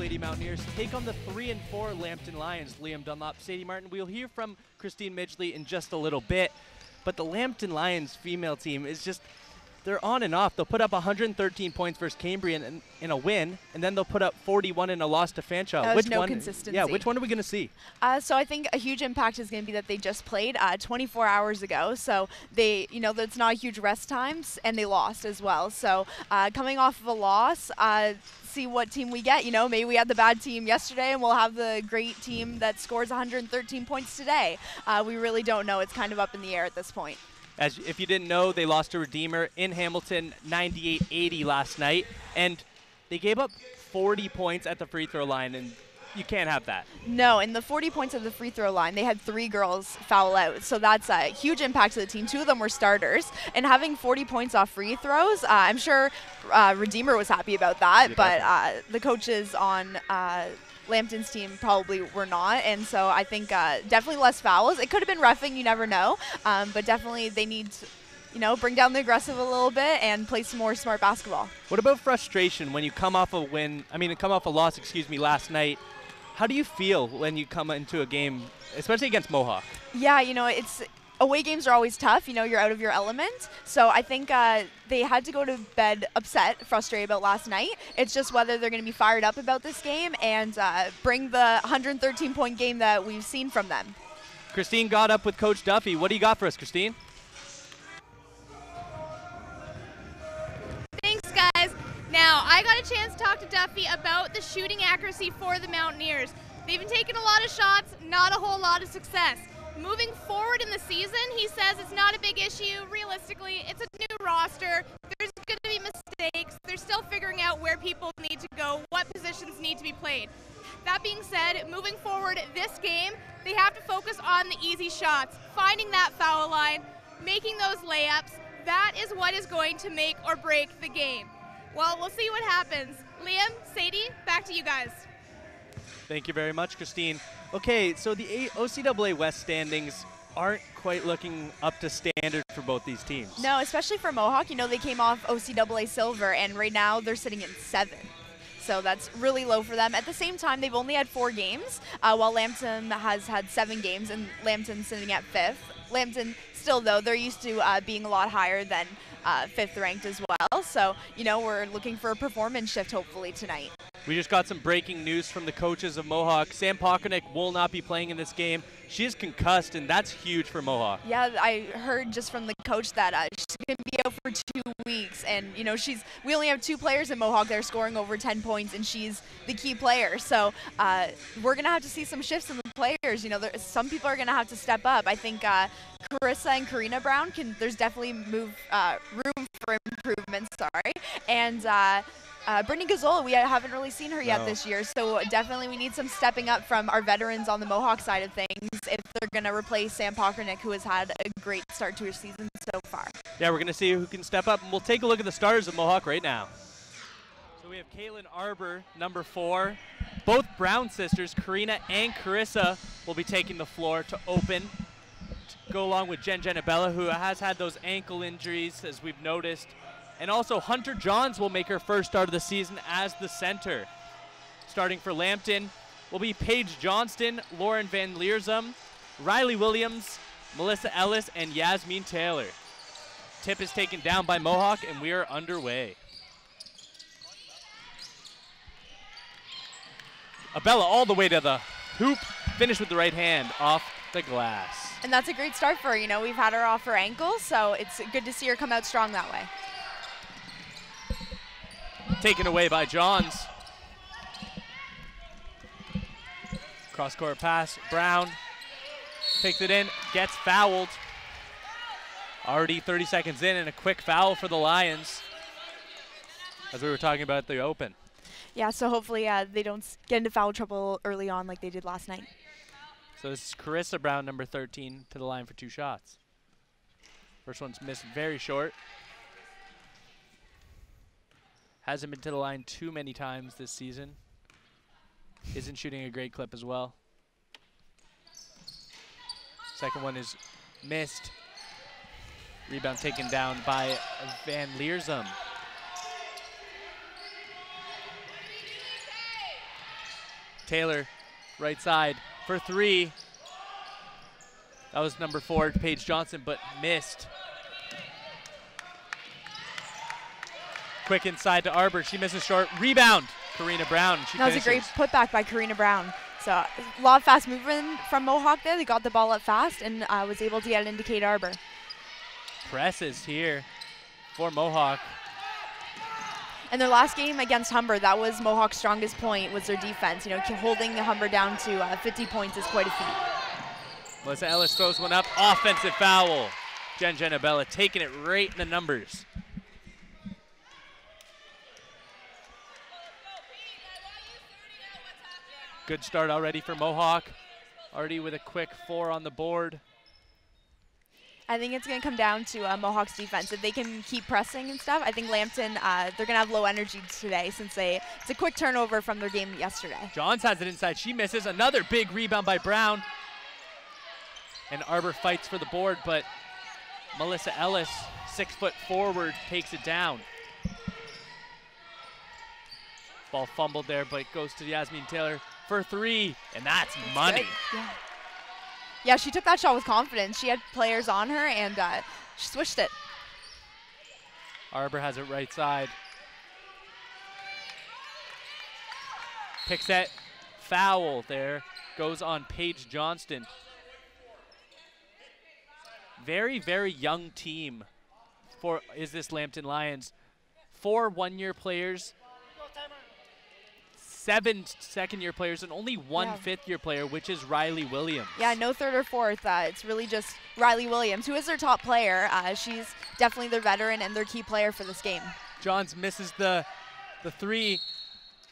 Lady Mountaineers take on the 3-4 Lambton Lions. Liam Dunlop, Sadie Martin. We'll hear from Christine Midgley in just a little bit. But the Lambton Lions female team is just, they're on and off. They'll put up 113 points versus Cambrian in a win, and then they'll put up 41 in a loss to Fanshawe. There's no consistency. Yeah, which one are we going to see? So I think a huge impact is going to be that they just played 24 hours ago. So they, that's not a huge rest times, and they lost as well. So coming off of a loss, see what team we get. Maybe we had the bad team yesterday, and we'll have the great team that scores 113 points today. We really don't know. It's kind of up in the air at this point. As if you didn't know, they lost to Redeemer in Hamilton 98-80 last night, and they gave up 40 points at the free throw line, and you can't have that. No, and the 40 points at the free throw line, they had 3 girls foul out, so that's a huge impact to the team. 2 of them were starters, and having 40 points off free throws, I'm sure Redeemer was happy about that, yeah, but the coaches on Lambton's team probably were not, and so I think definitely less fouls. It could have been roughing, you never know, but definitely they need to, bring down the aggressive a little bit and play some more smart basketball. What about frustration when you come off a loss, last night? How do you feel when you come into a game, especially against Mohawk? Yeah, it's away games are always tough. You're out of your element. So I think they had to go to bed upset, frustrated about last night. It's just whether they're going to be fired up about this game and bring the 113-point game that we've seen from them. Christine got up with Coach Duffy. What do you got for us, Christine? Thanks, guys. Now, I got a chance to talk to Duffy about the shooting accuracy for the Mountaineers. They've been taking a lot of shots, not a whole lot of success. Moving forward in the season, he says it's not a big issue. Realistically, it's a new roster. There's going to be mistakes. They're still figuring out where people need to go, what positions need to be played. That being said, moving forward this game, they have to focus on the easy shots, finding that foul line, making those layups. That is what is going to make or break the game. Well, we'll see what happens. Liam, Sadie, back to you guys. Thank you very much, Christine. Okay, so the OCAA West standings aren't quite looking up to standard for both these teams. No, especially for Mohawk. They came off OCAA silver, and right now they're sitting in 7th. So that's really low for them. At the same time, they've only had 4 games, while Lambton has had 7 games, and Lambton's sitting at 5th. Lambton, still, though, they're used to being a lot higher than 5th ranked as well. So, we're looking for a performance shift, hopefully, tonight. We just got some breaking news from the coaches of Mohawk. Sam Pockernick will not be playing in this game. She is concussed, and that's huge for Mohawk. Yeah, I heard just from the coach that she's going to be out for 2 weeks. And, we only have 2 players in Mohawk that are scoring over 10 points, and she's the key player. So we're going to have to see some shifts in the players. Some people are going to have to step up. I think Carissa and Karina Brown there's definitely room for improvement, and Brittany Gazzola, we haven't really seen her yet this year, so definitely we need some stepping up from our veterans on the Mohawk side of things if they're going to replace Sam Pockernick, who has had a great start to her season so far. Yeah, we're going to see who can step up, and we'll take a look at the starters of Mohawk right now. So we have Kaylin Arbor, number 4. Both Brown sisters, Karina and Carissa, will be taking the floor to open. Go along with Jen Genabella, who has had those ankle injuries, as we've noticed. And also Hunter Johns will make her first start of the season as the center. Starting for Lambton will be Paige Johnston, Lauren Van Leersum, Riley Williams, Melissa Ellis, and Yasmin Taylor. Tip is taken down by Mohawk, and we are underway. Abella all the way to the hoop, finished with the right hand off the glass. And that's a great start for her. We've had her off her ankle, so it's good to see her come out strong that way. Taken away by Johns. Cross-court pass, Brown takes it in, gets fouled. Already 30 seconds in, and a quick foul for the Lions, as we were talking about at the open. Yeah, so hopefully they don't get into foul trouble early on like they did last night. So this is Carissa Brown, number 13, to the line for 2 shots. First one's missed very short. Hasn't been to the line too many times this season. Isn't shooting a great clip as well. Second one is missed. Rebound taken down by Van Leersum. Taylor, right side for 3. That was number 4, Paige Johnson, but missed. Quick inside to Arbor. She misses short. Rebound, Karina Brown. She That was a great putback by Karina Brown. So a lot of fast movement from Mohawk there. They got the ball up fast and was able to get it into Kate Arbor. Presses here for Mohawk. And their last game against Humber, that was Mohawk's strongest point, was their defense. You know, holding Humber down to 50 points is quite a feat. Melissa Ellis throws one up. Offensive foul. Jen Abella taking it right in the numbers. Good start already for Mohawk. Already with a quick 4 on the board. I think it's going to come down to Mohawk's defense. If they can keep pressing and stuff, I think Lambton, they're going to have low energy today since it's a quick turnover from their game yesterday. Johns has it inside. She misses. Another big rebound by Brown. And Arbor fights for the board, but Melissa Ellis, 6 foot forward, takes it down. Ball fumbled there, but it goes to Yasmin Taylor for 3, and that's money. Yeah. Yeah, she took that shot with confidence. She had players on her, and she swished it. Arbor has it right side. Picks that foul there. Goes on Paige Johnston. Very, very young team is this Lambton Lions. 4 one-year players, 7 second-year players, and only 1 fifth-year player, which is Riley Williams. Yeah, no third or fourth. It's really just Riley Williams, who is their top player. She's definitely their veteran and their key player for this game. Johns misses the 3.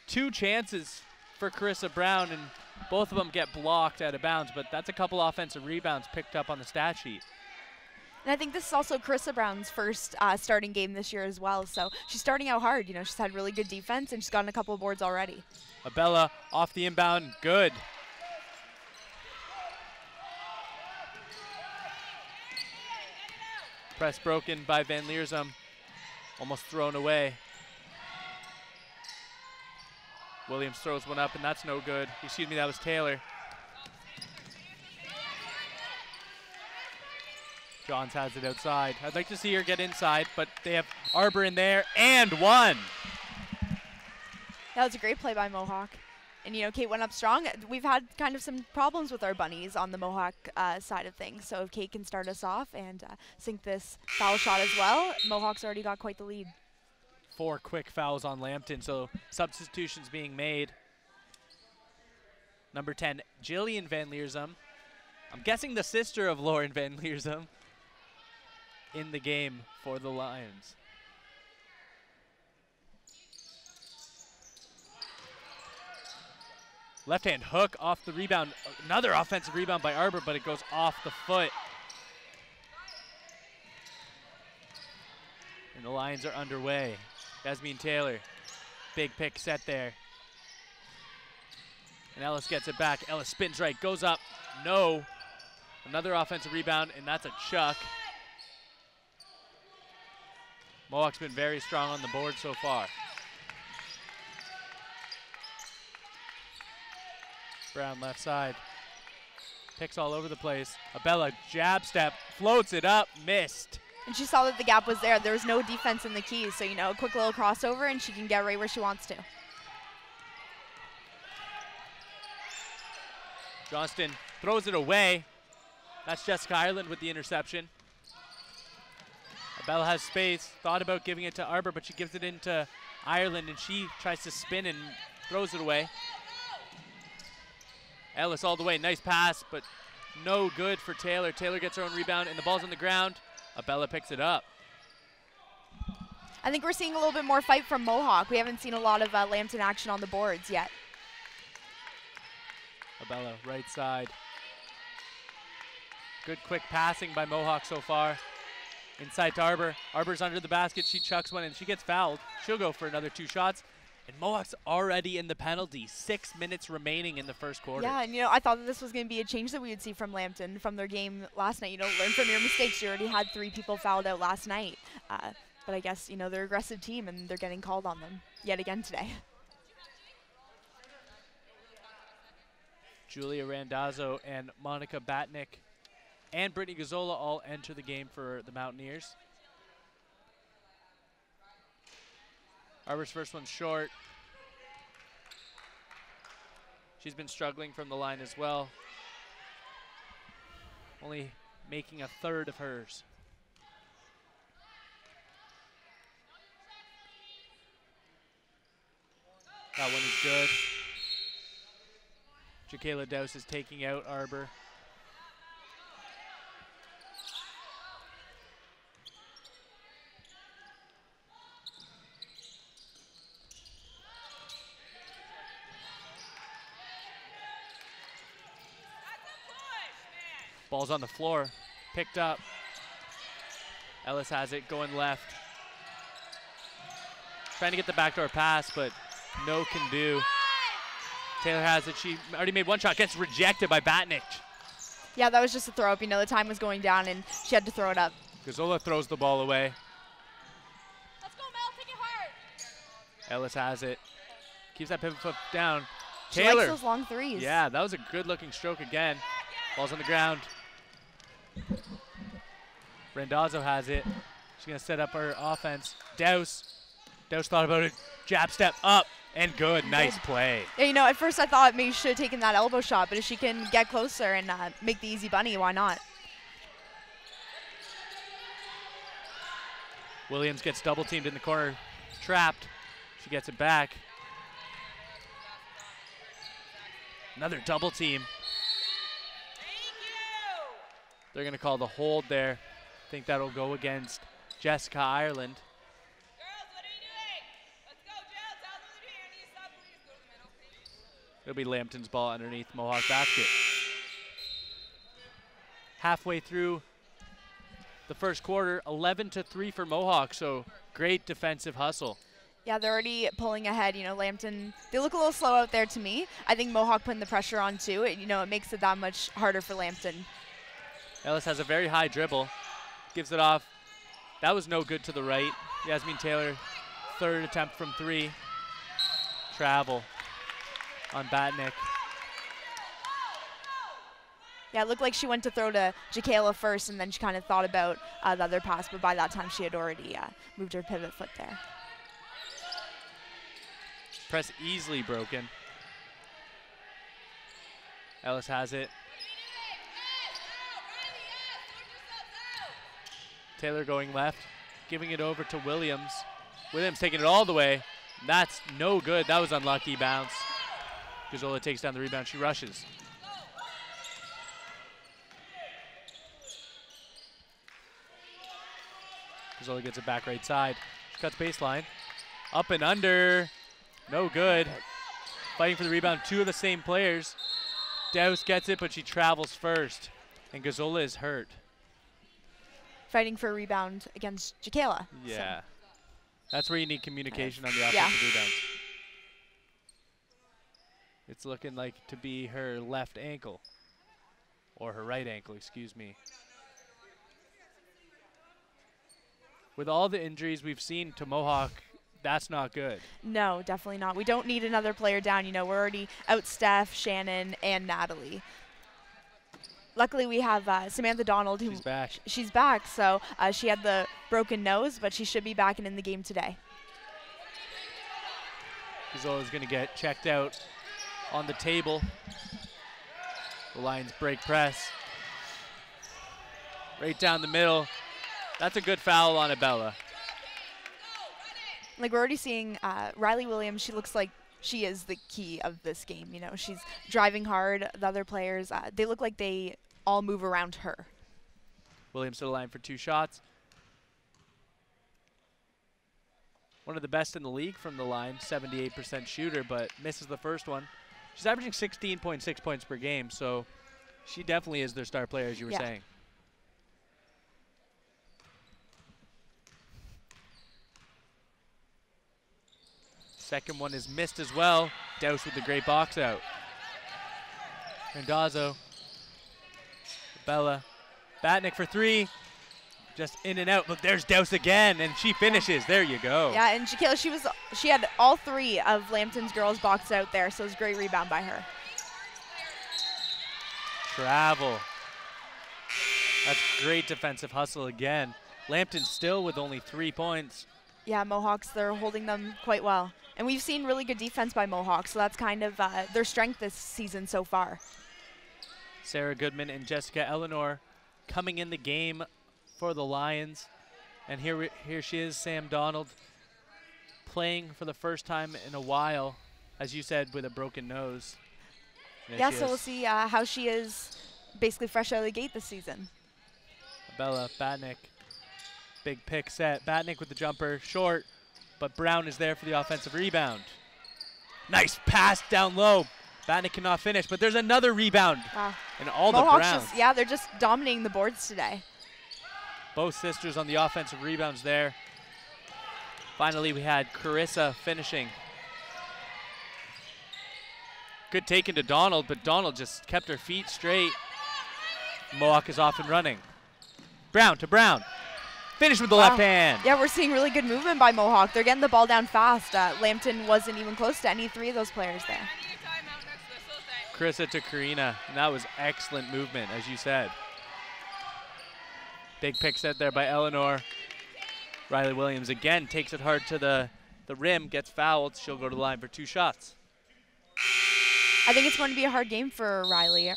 2 chances for Carissa Brown, and both of them get blocked out of bounds, but that's a couple offensive rebounds picked up on the stat sheet. And I think this is also Carissa Brown's first starting game this year as well. So she's starting out hard. You know, she's had really good defense, and she's gotten a couple of boards already. Abella off the inbound, good. Press broken by Van Leersum, almost thrown away. Williams throws one up, and that's no good. Excuse me, that was Taylor. Johns has it outside. I'd like to see her get inside, but they have Arbor in there, and 1. That was a great play by Mohawk. And, you know, Kate went up strong. We've had kind of some problems with our bunnies on the Mohawk side of things. So if Kate can start us off and sink this foul shot as well, Mohawk's already got quite the lead. 4 quick fouls on Lambton, so substitutions being made. Number 10, Jillian Van Leersum. I'm guessing the sister of Lauren Van Leersum in the game for the Lions. Left-hand hook off the rebound. Another offensive rebound by Arbor, but it goes off the foot. And the Lions are underway. Yasmin Taylor, big pick set there. And Ellis gets it back. Ellis spins right, goes up, no. Another offensive rebound, and that's a chuck. Mohawk's been very strong on the board so far. Brown left side. Picks all over the place. Abella jab step, floats it up, missed. And she saw that the gap was there. There was no defense in the keys, so, you know, a quick little crossover, and she can get right where she wants to. Johnston throws it away. That's Jessica Ireland with the interception. Abella has space, thought about giving it to Arbor, but she gives it into Ireland, and she tries to spin and throws it away. Ellis all the way, nice pass, but no good for Taylor. Taylor gets her own rebound, and the ball's on the ground. Abella picks it up. I think we're seeing a little bit more fight from Mohawk. We haven't seen a lot of Lambton action on the boards yet. Abella, right side. Good quick passing by Mohawk so far. Inside to Arbor. Arbor's under the basket. She chucks one, and she gets fouled. She'll go for another 2 shots. And Mohawk's already in the penalty. 6 minutes remaining in the first quarter. Yeah, and, you know, I thought that this was going to be a change that we would see from Lambton from their game last night. You know, learn from your mistakes. You already had 3 people fouled out last night. But I guess, you know, they're an aggressive team, and they're getting called on them yet again today. Julia Randazzo and Monica Batnick and Brittany Gazzola all enter the game for the Mountaineers. Arbor's first one's short. She's been struggling from the line as well. Only making a third of hers. That one is good. Jakayla Dowse is taking out Arbor. Ball's on the floor, picked up. Ellis has it, going left. Trying to get the backdoor pass, but no can do. Taylor has it, she already made one shot, gets rejected by Batnick. Yeah, that was just a throw up. You know, the time was going down and she had to throw it up. Gazzola throws the ball away. Let's go, Mel, take it hard. Ellis has it, keeps that pivot foot down. She Taylor. likes those long threes. Yeah, that was a good looking stroke again. Ball's on the ground. Randazzo has it. She's gonna set up her offense. Dowse thought about it. Jab step up and good. Nice play. Yeah, you know, at first I thought maybe she should have taken that elbow shot, but if she can get closer and make the easy bunny, why not? Williams gets double teamed in the corner. Trapped. She gets it back. Another double team. They're going to call the hold there. I think that'll go against Jessica Ireland. Girls, what are you doing? Let's go, Jill. Tell them to do here. Need some, please. Go to the middle, please. It'll be Lambton's ball underneath Mohawk basket. Halfway through the first quarter, 11-3 for Mohawk, so great defensive hustle. Yeah, they're already pulling ahead. You know, Lambton, they look a little slow out there to me. I think Mohawk putting the pressure on too. You know, it makes it that much harder for Lambton. Ellis has a very high dribble, gives it off. That was no good to the right. Yasmin Taylor, third attempt from three. Travel on Batnick. Yeah, it looked like she went to throw to Jakayla first, and then she kind of thought about the other pass, but by that time she had already moved her pivot foot there. Press easily broken. Ellis has it. Taylor going left, giving it over to Williams. Williams taking it all the way. That's no good. That was unlucky bounce. Gazzola takes down the rebound. She rushes. Gazzola gets it back right side. She cuts baseline. Up and under. No good. Fighting for the rebound. Two of the same players. Dowse gets it, but she travels first. And Gazzola is hurt. Fighting for a rebound against Jakayla. Yeah. So. That's where you need communication on the offensive rebounds. It's looking like to be her left ankle. Or her right ankle, excuse me. With all the injuries we've seen to Mohawk, that's not good. No, definitely not. We don't need another player down. You know, we're already out Steph, Shannon, and Natalie. Luckily, we have Samantha Donald, who she's back. So she had the broken nose, but she should be back and in the game today. Gazzola's going to get checked out on the table. The Lions break press. Right down the middle. That's a good foul on Abella. Like, we're already seeing Riley Williams. She looks like she is the key of this game. You know, she's driving hard. The other players, they look like they all move around her. Williams to the line for two shots. One of the best in the league from the line, 78% shooter, but misses the first one. She's averaging 16.6 points per game, so she definitely is their star player, as you were saying. Second one is missed as well. Dowse with the great box out. Randazzo. Bella. Batnick for three. Just in and out. Look, there's Dowse again, and she finishes. There you go. Yeah, and Jakayla, she had all three of Lambton's girls boxed out there, so it was a great rebound by her. travel. That's great defensive hustle again. Lambton still with only 3 points. Yeah, Mohawks, they're holding them quite well. And we've seen really good defense by Mohawks, so that's kind of their strength this season so far. Sarah Goodman and Jessica Eleanor coming in the game for the Lions. And here she is, Sam Donald, playing for the first time in a while, as you said, with a broken nose. Yeah, so we'll see how she is basically fresh out of the gate this season. Bella Batnick, big pick set. Batnick with the jumper, short, but Brown is there for the offensive rebound. Nice pass down low. Batnick cannot finish, but there's another rebound. Wow. And all Mohawks the Browns. yeah, they're just dominating the boards today. Both sisters on the offensive rebounds there. Finally, we had Carissa finishing. Good take into Donald, but Donald just kept her feet straight. Mohawk is off and running. Brown to Brown. Finish with the left hand. Yeah, we're seeing really good movement by Mohawk. They're getting the ball down fast. Lambton wasn't even close to any 3 of those players there. Carissa to Karina, and that was excellent movement, as you said. Big pick set there by Eleanor. Riley Williams again takes it hard to the rim, gets fouled. She'll go to the line for 2 shots. I think it's going to be a hard game for Riley,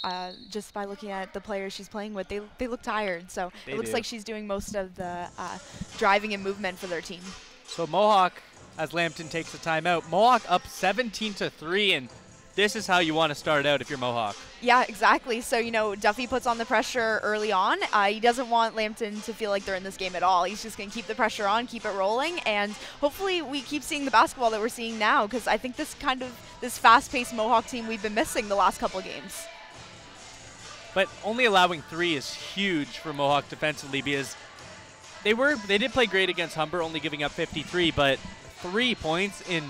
just by looking at the players she's playing with. They look tired, so it looks like she's doing most of the driving and movement for their team. So Mohawk, as Lambton takes the timeout, Mohawk up 17-3, and this is how you want to start out if you're Mohawk. Yeah, exactly. So, you know, Duffy puts on the pressure early on. He doesn't want Lambton to feel like they're in this game at all. He's just going to keep the pressure on, keep it rolling, and hopefully we keep seeing the basketball that we're seeing now, because I think this fast-paced Mohawk team we've been missing the last couple of games. But only allowing 3 is huge for Mohawk defensively, because they did play great against Humber, only giving up 53, but 3 points in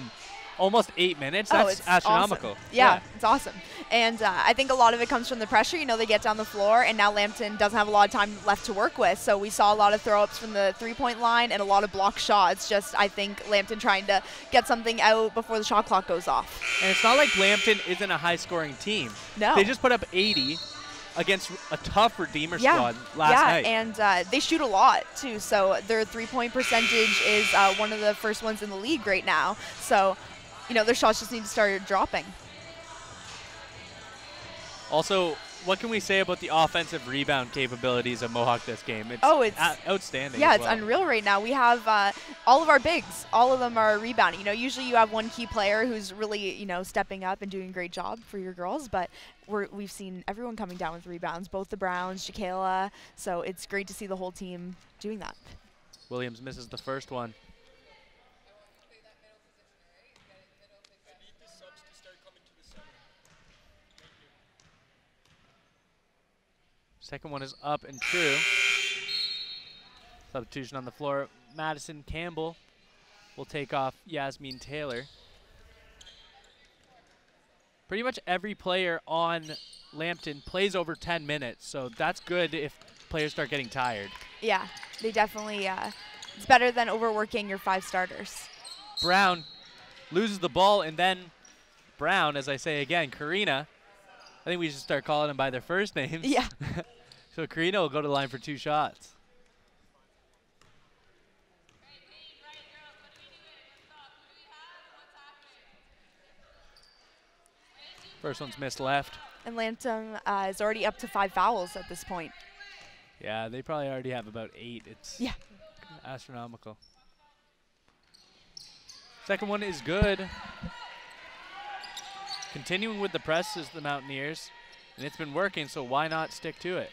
almost 8 minutes. That's astronomical. Awesome. Yeah, it's awesome. And I think a lot of it comes from the pressure. You know, they get down the floor, and now Lambton doesn't have a lot of time left to work with. So we saw a lot of throw-ups from the 3-point line and a lot of block shots. Just, I think, Lambton trying to get something out before the shot clock goes off. And it's not like Lambton isn't a high-scoring team. No. They just put up 80 against a tough Redeemer squad last night. And they shoot a lot, too. So their 3-point percentage is one of the first ones in the league right now. So, you know, their shots just need to start dropping. Also, what can we say about the offensive rebound capabilities of Mohawk this game? It's outstanding. Yeah, it's unreal right now. We have all of our bigs. All of them are rebounding. You know, usually you have one key player who's really, you know, stepping up and doing a great job for your girls, but we've seen everyone coming down with rebounds, both the Browns, Jakayla, so it's great to see the whole team doing that. Williams misses the first one. Second one is up and true. Substitution on the floor. Madison Campbell will take off Yasmin Taylor. Pretty much every player on Lambton plays over 10 minutes, so that's good if players start getting tired. Yeah, they definitely, it's better than overworking your 5 starters. Brown loses the ball, and then Brown, as I say again, Karina, I think we should start calling them by their first names. Yeah. So Karina will go to the line for 2 shots. First one's missed left. And Lambton is already up to 5 fouls at this point. Yeah, they probably already have about 8. It's astronomical. Second one is good. Continuing with the press is the Mountaineers, and it's been working, so why not stick to it?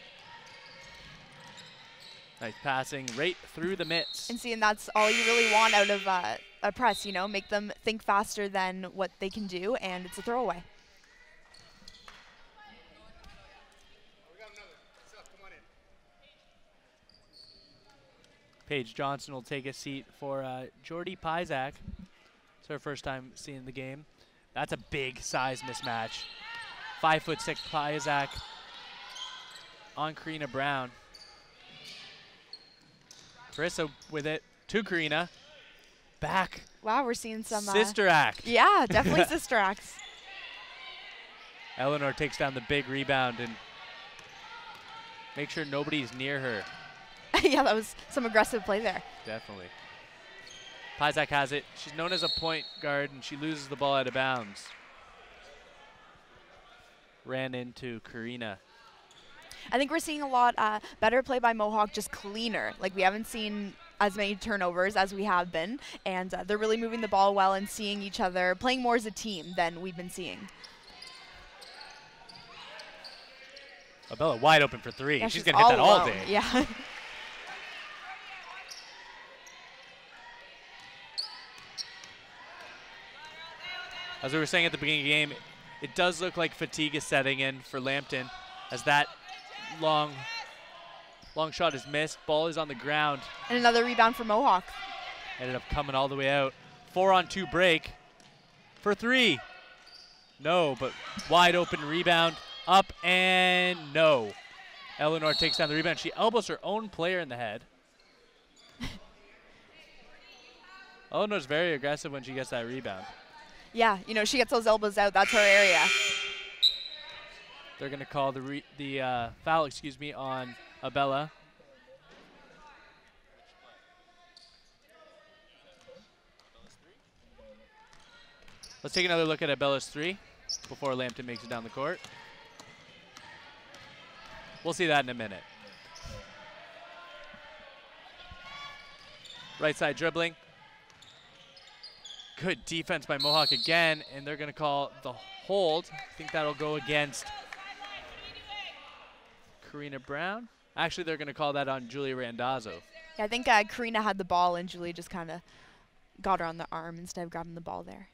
Nice passing right through the mitts. And see, and that's all you really want out of a press, you know, make them think faster than what they can do, and it's a throwaway. Paige Johnson will take a seat for Jordy Pizak. It's her first time seeing the game. That's a big size mismatch. 5'6" Pizak on Karina Brown. Carissa with it to Karina. Back. Wow, we're seeing some sister act. Yeah, definitely sister acts. Eleanor takes down the big rebound, and Make sure nobody's near her. Yeah, that was some aggressive play there. Definitely. Pizak has it. She's known as a point guard, and she loses the ball out of bounds. Ran into Karina. I think we're seeing a lot better play by Mohawk, just cleaner. Like, we haven't seen as many turnovers as we have been, and they're really moving the ball well and seeing each other, playing more as a team than we've been seeing. Abella wide open for three. Yeah, she's going to hit that all day. Yeah. As we were saying at the beginning of the game, it does look like fatigue is setting in for Lambton as that long shot is missed. Ball is on the ground. And another rebound for Mohawk. Ended up coming all the way out. 4-on-2 break for three. No, but wide open rebound. Up and no. Eleanor takes down the rebound. She elbows her own player in the head. Eleanor's very aggressive when she gets that rebound. Yeah, you know, she gets those elbows out. That's her area. They're going to call the foul, on Abella. Let's take another look at Abella's three before Lambton makes it down the court. We'll see that in a minute. Right side dribbling. Good defense by Mohawk again, and they're going to call the hold. I think that'll go against Karina Brown. Actually, they're going to call that on Julia Randazzo. Yeah, I think Karina had the ball, and Julia just kind of got her on the arm instead of grabbing the ball there.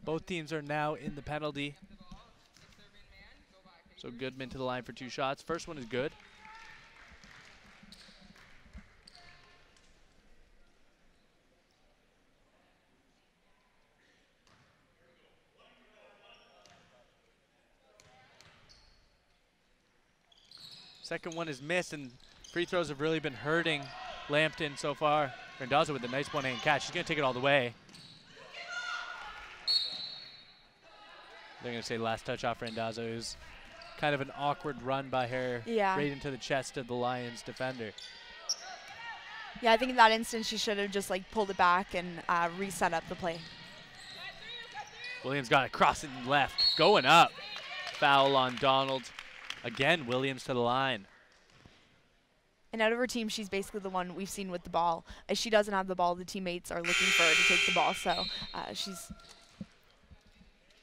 Both teams are now in the penalty. So Goodman to the line for two shots. First one is good. Second one is missed, and free throws have really been hurting Lambton so far. Randazzo with a nice one-hand catch. She's going to take it all the way. They're going to say last touch off Randazzo. It was kind of an awkward run by her right into the chest of the Lions defender. Yeah, I think in that instance she should have just like pulled it back and reset up the play. Williams got it crossing left, going up. Foul on Donald. Again, Williams to the line. And out of her team, she's basically the one we've seen with the ball. As she doesn't have the ball, the teammates are looking for her to take the ball. So she's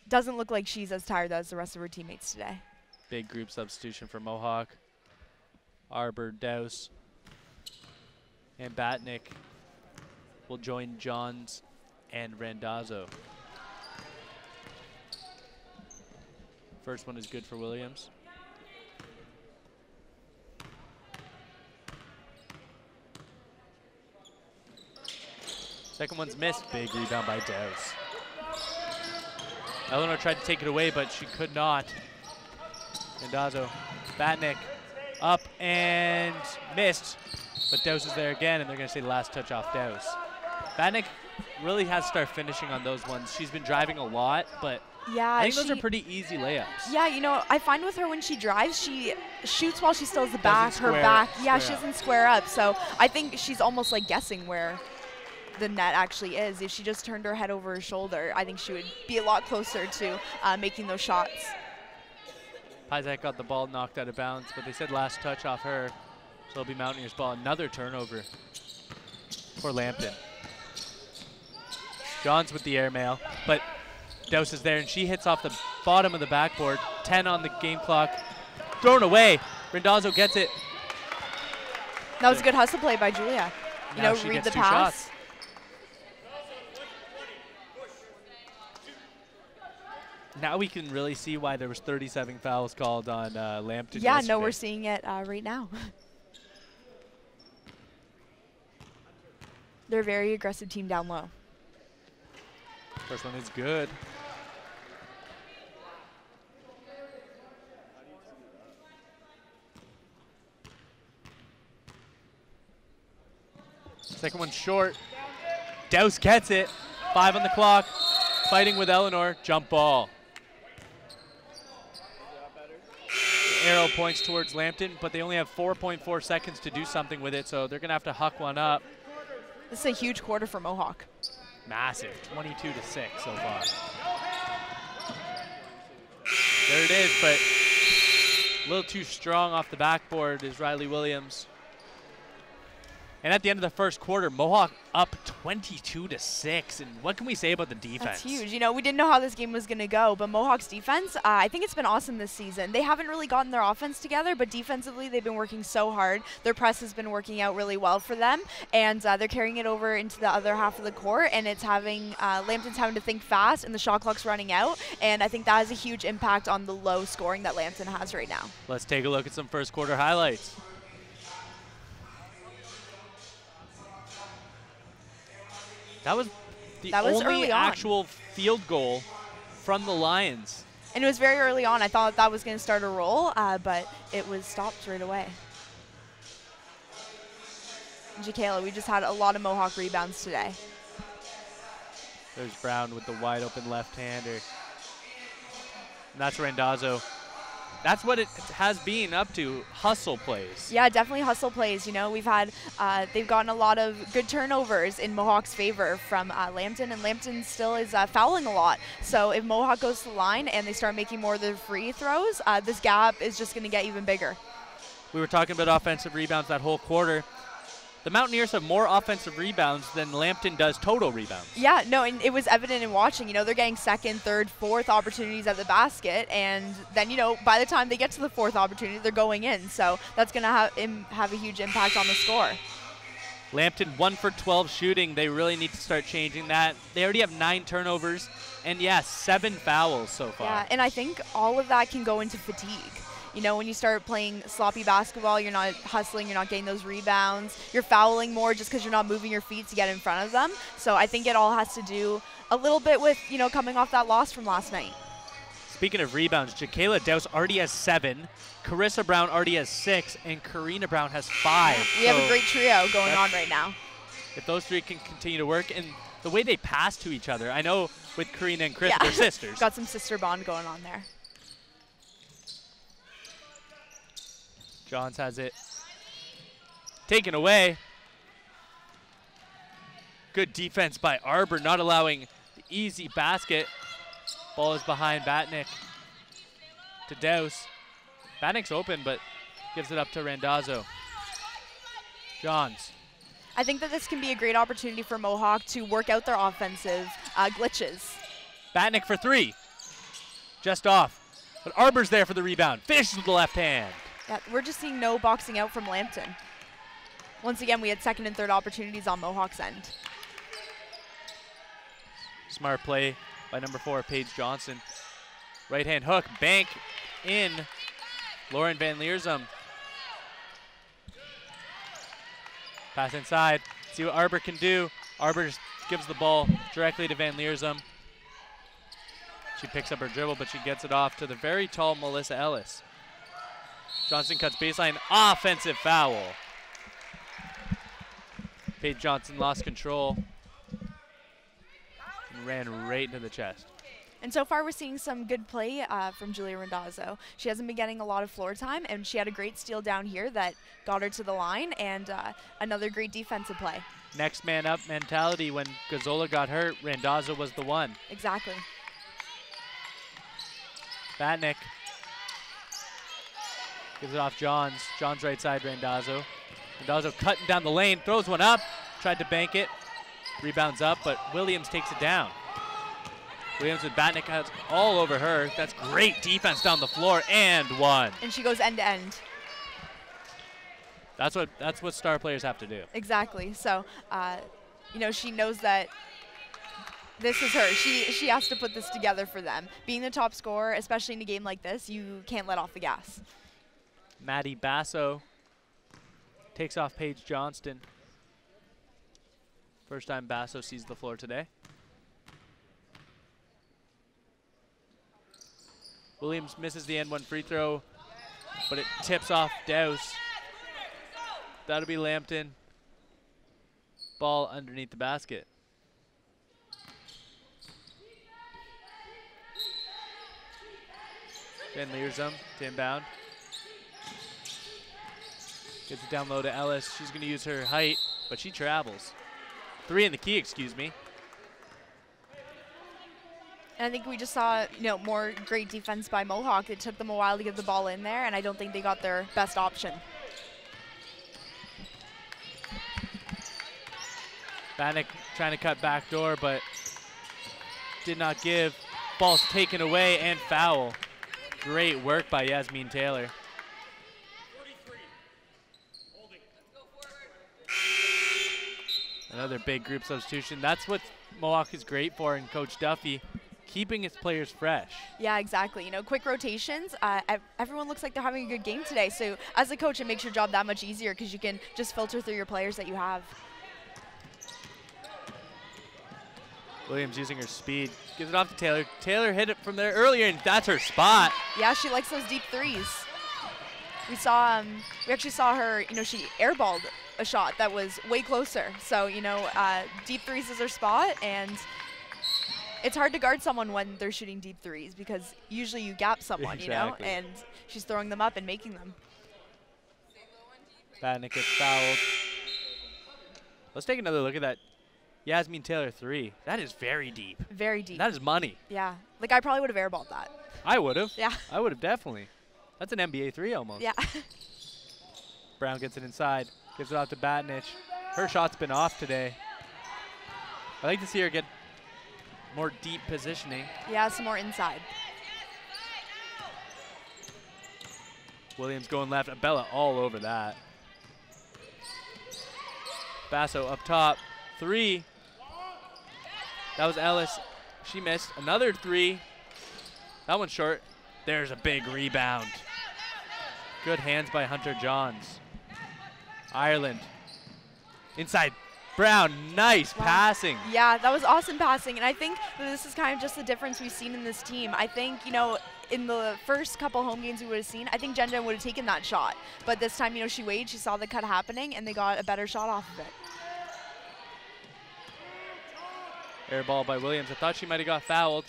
doesn't look like she's as tired as the rest of her teammates today. Big group substitution for Mohawk. Arbor, Douse, and Batnick will join Johns and Randazzo. First one is good for Williams. Second one's missed. Big rebound by Douse. Eleanor tried to take it away, but she could not. Randazzo, Batnick, up and missed. But Douse is there again, and they're going to say last touch off Douse. Batnick really has to start finishing on those ones. She's been driving a lot, but yeah, I think those are pretty easy layups. Yeah, you know, I find with her when she drives, she shoots while she still has the back, her back. Yeah, she doesn't square up. So I think she's almost like guessing where the net actually is. If she just turned her head over her shoulder, I think she would be a lot closer to making those shots. Pizak got the ball knocked out of bounds, but they said last touch off her. So it'll be Mountaineers ball. Another turnover for Lambton. Johns with the airmail, but Douse is there, and she hits off the bottom of the backboard. 10 on the game clock. Thrown away. Randazzo gets it. That was a good hustle play by Julia. You know, read the pass. Shots. Now we can really see why there was 37 fouls called on Lambton. Yeah, yesterday. no, we're seeing it right now. They're a very aggressive team down low. First one is good. Second one short. Douse gets it. 5 on the clock. Fighting with Eleanor. Jump ball. arrow points towards Lambton, but they only have 4.4 seconds to do something with it, so they're going to have to huck one up. This is a huge quarter for Mohawk. Massive, 22-6 so far. There it is, but a little too strong off the backboard is Riley Williams. And at the end of the first quarter, Mohawk up 22-6. And what can we say about the defense? That's huge. You know, we didn't know how this game was going to go, but Mohawk's defense, I think it's been awesome this season. They haven't really gotten their offense together, but defensively they've been working so hard. Their press has been working out really well for them, and they're carrying it over into the other half of the court, and it's having Lambton's having to think fast, and the shot clock's running out, and I think that has a huge impact on the low scoring that Lambton has right now. Let's take a look at some first quarter highlights. That was the only actual field goal from the Lions. And it was very early on. I thought that was going to start a roll, but it was stopped right away. Jacayla, we just had a lot of Mohawk rebounds today. There's Brown with the wide open left-hander. And that's Randazzo. That's what it has been up to, hustle plays. Yeah, definitely hustle plays. You know, we've had, they've gotten a lot of good turnovers in Mohawk's favor from Lambton, and Lambton still is fouling a lot. So if Mohawk goes to the line and they start making more of their free throws, this gap is just going to get even bigger. We were talking about offensive rebounds that whole quarter. The Mountaineers have more offensive rebounds than Lambton does total rebounds. Yeah, no, and it was evident in watching. You know, they're getting second, third, fourth opportunities at the basket, and then, you know, by the time they get to the fourth opportunity, they're going in. So that's going to have a huge impact on the score. Lambton 1 for 12 shooting. They really need to start changing that. They already have 9 turnovers, and yeah, 7 fouls so far. Yeah, and I think all of that can go into fatigue. You know, when you start playing sloppy basketball, you're not hustling, you're not getting those rebounds, you're fouling more just because you're not moving your feet to get in front of them. So I think it all has to do a little bit with, you know, coming off that loss from last night. Speaking of rebounds, Jacayla Douse already has 7, Carissa Brown already has 6, and Karina Brown has 5. We have a great trio going on right now. If those three can continue to work, and the way they pass to each other, I know with Karina and Chris, they're sisters. Got some sister bond going on there. Johns has it taken away. Good defense by Arbor, not allowing the easy basket. Ball is behind Batnick to Douse. Batnick's open, but gives it up to Randazzo. Johns. I think that this can be a great opportunity for Mohawk to work out their offensive glitches. Batnick for 3. Just off. But Arbor's there for the rebound. Finishes with the left hand. Yeah, we're just seeing no boxing out from Lambton. Once again, we had second and third opportunities on Mohawk's end. Smart play by number 4, Paige Johnson. Right hand hook, bank in. Lauren Van Leersum. Pass inside. See what Arbor can do. Arbor just gives the ball directly to Van Leersum. She picks up her dribble, but she gets it off to the very tall Melissa Ellis. Johnson cuts baseline, offensive foul. Paige Johnson lost control and ran right into the chest. And so far we're seeing some good play from Julia Randazzo. She hasn't been getting a lot of floor time, and she had a great steal down here that got her to the line, and another great defensive play. Next man up mentality. When Gazzola got hurt, Randazzo was the one. Exactly. Batnick gives it off Johns. Johns right side, Randazzo. Randazzo cutting down the lane, throws one up, tried to bank it, rebounds up, but Williams takes it down. Williams with Batnick has all over her. That's great defense down the floor, and one. And she goes end to end. That's what star players have to do. Exactly. So, you know, she knows that this is her. She has to put this together for them. Being the top scorer, especially in a game like this, you can't let off the gas. Maddie Basso takes off Paige Johnston. First time Basso sees the floor today. Williams misses the end-one free throw, but it tips off Douse. That'll be Lambton. Ball underneath the basket. Van Leersum to inbound. Gets it down low to Ellis. She's going to use her height, but she travels. 3 in the key, excuse me. And I think we just saw, more great defense by Mohawk. It took them a while to get the ball in there, and I don't think they got their best option. Batnick trying to cut back door, but did not give. Ball's taken away and foul. Great work by Yasmin Taylor. Another big group substitution. That's what Mohawk is great for, and Coach Duffy, keeping its players fresh. Yeah, exactly. Quick rotations. Everyone looks like they're having a good game today. So as a coach, it makes your job that much easier because you can just filter through your players that you have. Williams using her speed. Gives it off to Taylor. Taylor hit it from there earlier, and that's her spot. Yeah, she likes those deep threes. We actually saw her, she airballed a shot that was way closer. So, deep threes is her spot, and it's hard to guard someone when they're shooting deep threes because usually you gap someone, Exactly. and she's throwing them up and making them. Batnick gets fouled. Let's take another look at that Yasmin Taylor 3. That is very deep. Very deep. That is money. Yeah. I probably would have airballed that. I would have. Yeah. I would have definitely. That's an NBA 3 almost. Yeah. Brown gets it inside. Gives it out to Batnich. Her shot's been off today. I like to see her get more deep positioning. Yeah, some more inside. Williams going left. Abella all over that. Basso up top. 3. That was Ellis. She missed. Another 3. That one's short. There's a big rebound. Good hands by Hunter Johns. Ireland. Inside. Brown. Nice passing. Yeah, that was awesome passing. And I think that this is kind of just the difference we've seen in this team. I think, in the first couple home games we would have seen, I think Jen would have taken that shot. But this time, she waited, she saw the cut happening, and they got a better shot off of it. Air ball by Williams. I thought she might have got fouled.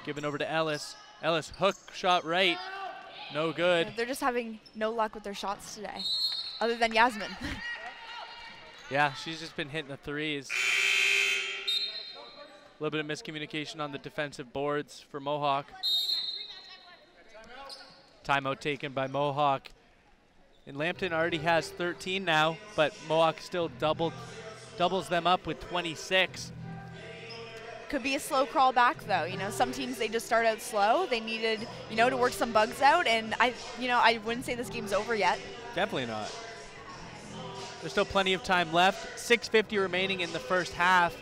Given over to Ellis. Ellis hook shot right. No good. They're just having no luck with their shots today, other than Yasmin. Yeah, she's just been hitting the threes. A little bit of miscommunication on the defensive boards for Mohawk. Timeout taken by Mohawk. And Lambton already has 13 now, but Mohawk still doubles them up with 26. Could be a slow crawl back, though. Some teams, they just start out slow. They needed, to work some bugs out, and I wouldn't say this game's over yet. Definitely not. There's still plenty of time left. 6:50 remaining in the first half.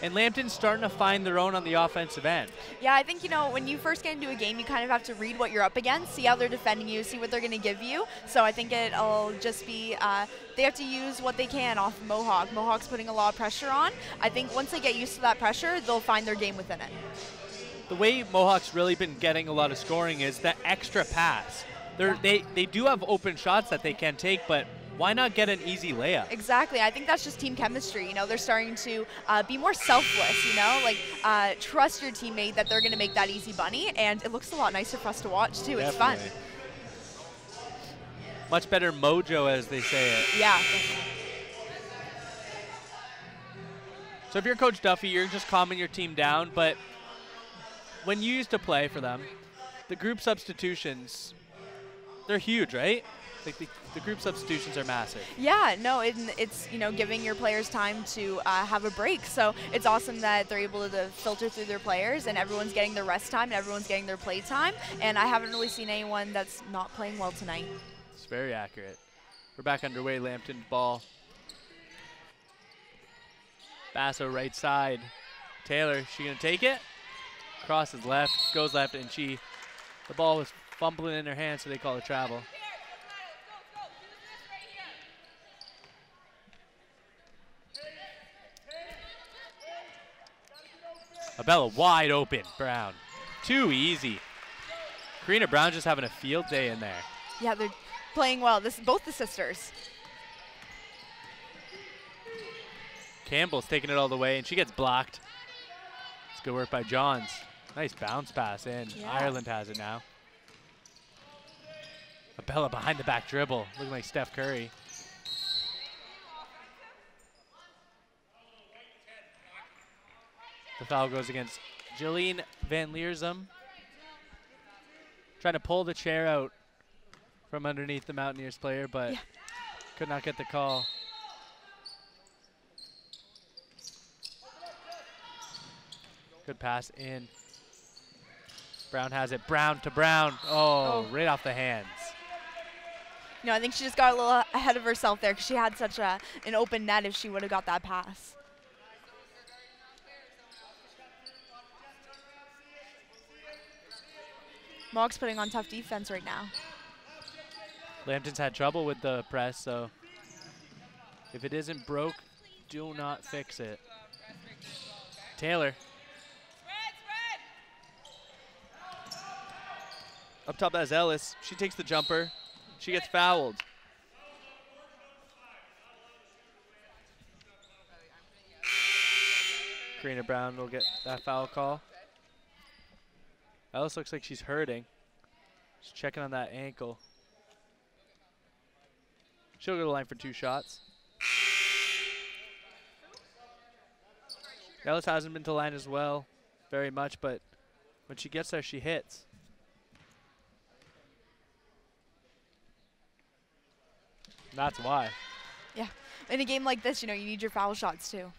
And Lambton's starting to find their own on the offensive end. Yeah, I think, when you first get into a game, you kind of have to read what you're up against, see how they're defending you, see what they're going to give you. So I think it'll just be, they have to use what they can off of Mohawk. Mohawk's putting a lot of pressure on. I think once they get used to that pressure, they'll find their game within it. The way Mohawk's really been getting a lot of scoring is that extra pass. They do have open shots that they can take, but why not get an easy layup? Exactly. I think that's just team chemistry. They're starting to be more selfless, trust your teammate that they're going to make that easy bunny, and it looks a lot nicer for us to watch, too. It's fun. Definitely. Much better mojo, as they say it. Yeah. So if you're Coach Duffy, you're just calming your team down, but when you used to play for them, the group substitutions, they're huge, right? Like the group substitutions are massive. Yeah, no, it's giving your players time to have a break. So it's awesome that they're able to filter through their players, and everyone's getting their rest time and everyone's getting their play time. And I haven't really seen anyone that's not playing well tonight. It's very accurate. We're back underway. Lambton ball. Basso right side. Taylor, she gonna take it? Crosses left, goes left, and the ball was fumbling in her hand, so they call it travel. Abella wide open. Brown. Too easy. Karina Brown just having a field day in there. Yeah, they're playing well. Both the sisters. Campbell's taking it all the way, and she gets blocked. It's good work by Johns. Nice bounce pass in. Yeah. Ireland has it now. Abella behind the back dribble, looking like Steph Curry. The foul goes against Jillian Van Leersum. Trying to pull the chair out from underneath the Mountaineers player, but could not get the call. Good pass in. Brown has it. Brown to Brown. Oh, right off the hands. No, I think she just got a little ahead of herself there because she had such an open net if she would have got that pass. Mohawk's putting on tough defense right now. Lambton's had trouble with the press, so if it isn't broke, do not fix it. Taylor. Up top, that's Ellis. She takes the jumper. She gets fouled. Karina Brown will get that foul call. Ellis looks like she's hurting. She's checking on that ankle. She'll go to the line for 2 shots. Ellis hasn't been to the line as well very much, but when she gets there, she hits. And that's why. Yeah, in a game like this, you know, you need your foul shots too.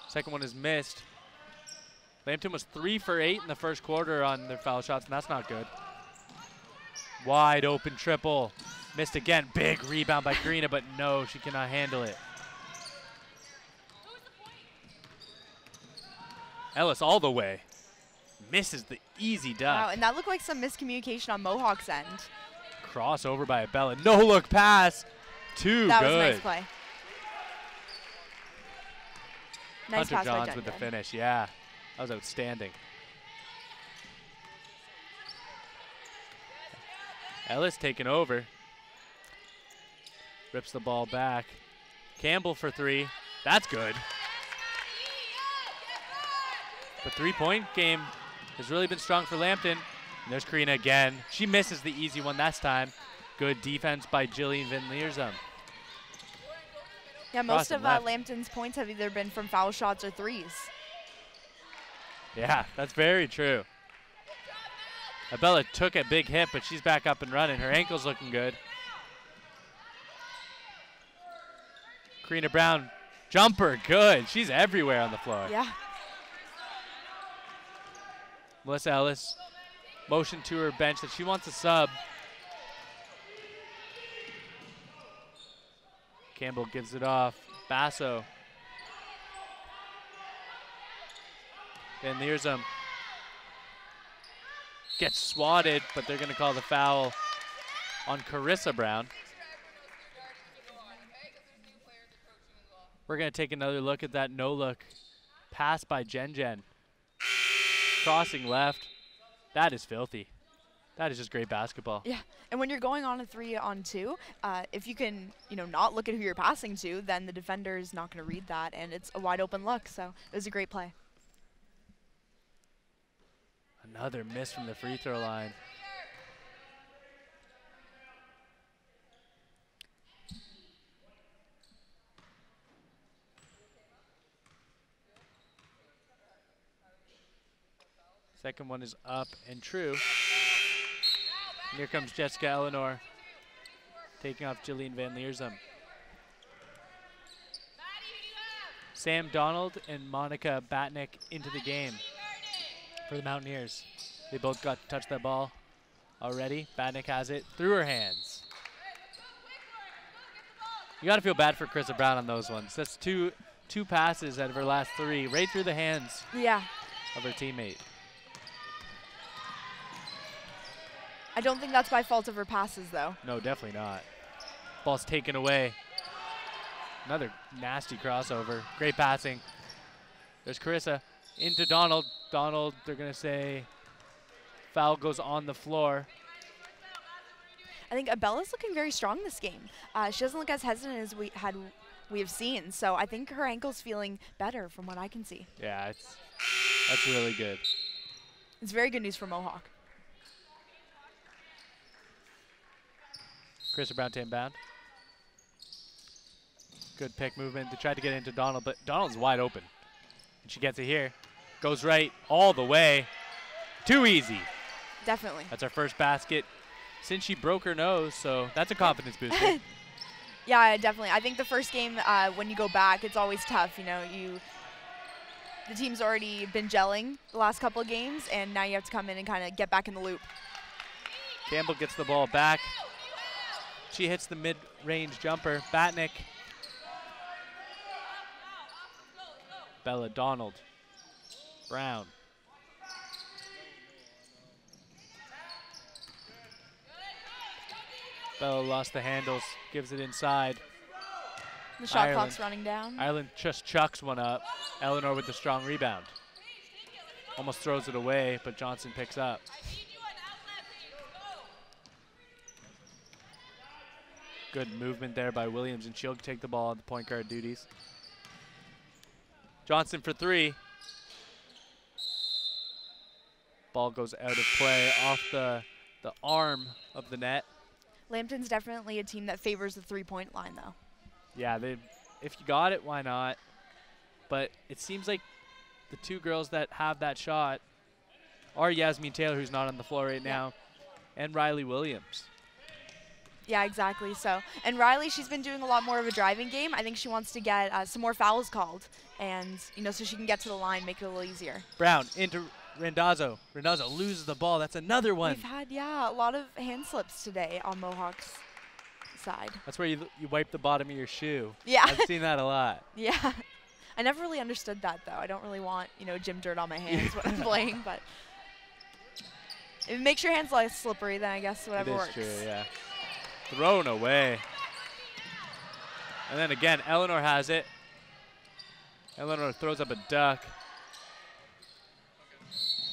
Second one is missed. Lambton was 3 for 8 in the first quarter on their foul shots, and that's not good. Wide open triple. Missed again. Big rebound by Karina, but no, she cannot handle it. Ellis all the way. Misses the easy duck. Wow, and that looked like some miscommunication on Mohawk's end. Crossover by Abella. No look pass. Too that good. That was a nice play. Nice Hunter pass Johns by with the finish. Yeah, that was outstanding. Ellis taking over. Rips the ball back. Campbell for 3. That's good. The 3-point game has really been strong for Lambton. And there's Karina again. She misses the easy one this time. Good defense by Jillian Van Leersum. Yeah, most of Lambton's points have either been from foul shots or threes. Yeah, that's very true. Abella took a big hit, but she's back up and running. Her ankle's looking good. Karina Brown, jumper, good. She's everywhere on the floor. Yeah. Melissa Ellis, motion to her bench that she wants a sub. Campbell gives it off. Basso. Van Leersum gets swatted, but they're going to call the foul on Carissa Brown. We're going to take another look at that no-look pass by Jen. Crossing left. That is filthy. That is just great basketball. Yeah, and when you're going on a 3-on-2, if you can, not look at who you're passing to, then the defender is not going to read that, and it's a wide open look. So it was a great play. Another miss from the free throw line. Second one is up and true. And here comes Jessica Eleanor taking off Jillian Van Leersum. Sam Donald and Monica Batnick into the game for the Mountaineers. They both got to touch that ball already. Batnick has it through her hands. You got to feel bad for Carissa Brown on those ones. That's two passes out of her last 3 right through the hands of her teammate. I don't think that's by fault of her passes, though. No, definitely not. Ball's taken away. Another nasty crossover. Great passing. There's Carissa into Donald. Donald, they're going to say foul goes on the floor. I think Abella's looking very strong this game. She doesn't look as hesitant as we had we have seen. So I think her ankle's feeling better from what I can see. Yeah, that's really good. It's very good news for Mohawk. Krista Brown to inbound. Good pick movement. They tried to get into Donald, but Donald's wide open. And she gets it here. Goes right all the way. Too easy. Definitely. That's our first basket since she broke her nose, so that's a confidence booster. Yeah, definitely. I think the first game, when you go back, it's always tough. You know, the team's already been gelling the last couple of games, and now you have to come in and kind of get back in the loop. Campbell gets the ball back. She hits the mid-range jumper. Batnick. Bella, Donald, Brown. Bella lost the handles, gives it inside. The shot clock's running down. Ireland just chucks one up. Eleanor with the strong rebound. Almost throws it away, but Johnson picks up. Good movement there by Williams, and she'll take the ball on the point guard duties. Johnson for three. Ball goes out of play off the arm of the net. Lambton's definitely a team that favors the three-point line, though. Yeah, if you got it, why not? But it seems like the two girls that have that shot are Yasmin Taylor, who's not on the floor right now, and Riley Williams. Yeah, exactly. So, and Riley, she's been doing a lot more of a driving game. I think she wants to get some more fouls called, and so she can get to the line, make it a little easier. Brown into Randazzo. Randazzo loses the ball. That's another one. We've had, a lot of hand slips today on Mohawk's side. That's where you wipe the bottom of your shoe. Yeah. I've seen that a lot. Yeah. I never really understood that, though. I don't really want, gym dirt on my hands when I'm playing, but if it makes your hands less slippery, then I guess whatever works. It is true, yeah. Thrown away. And then again, Eleanor has it. Eleanor throws up a duck.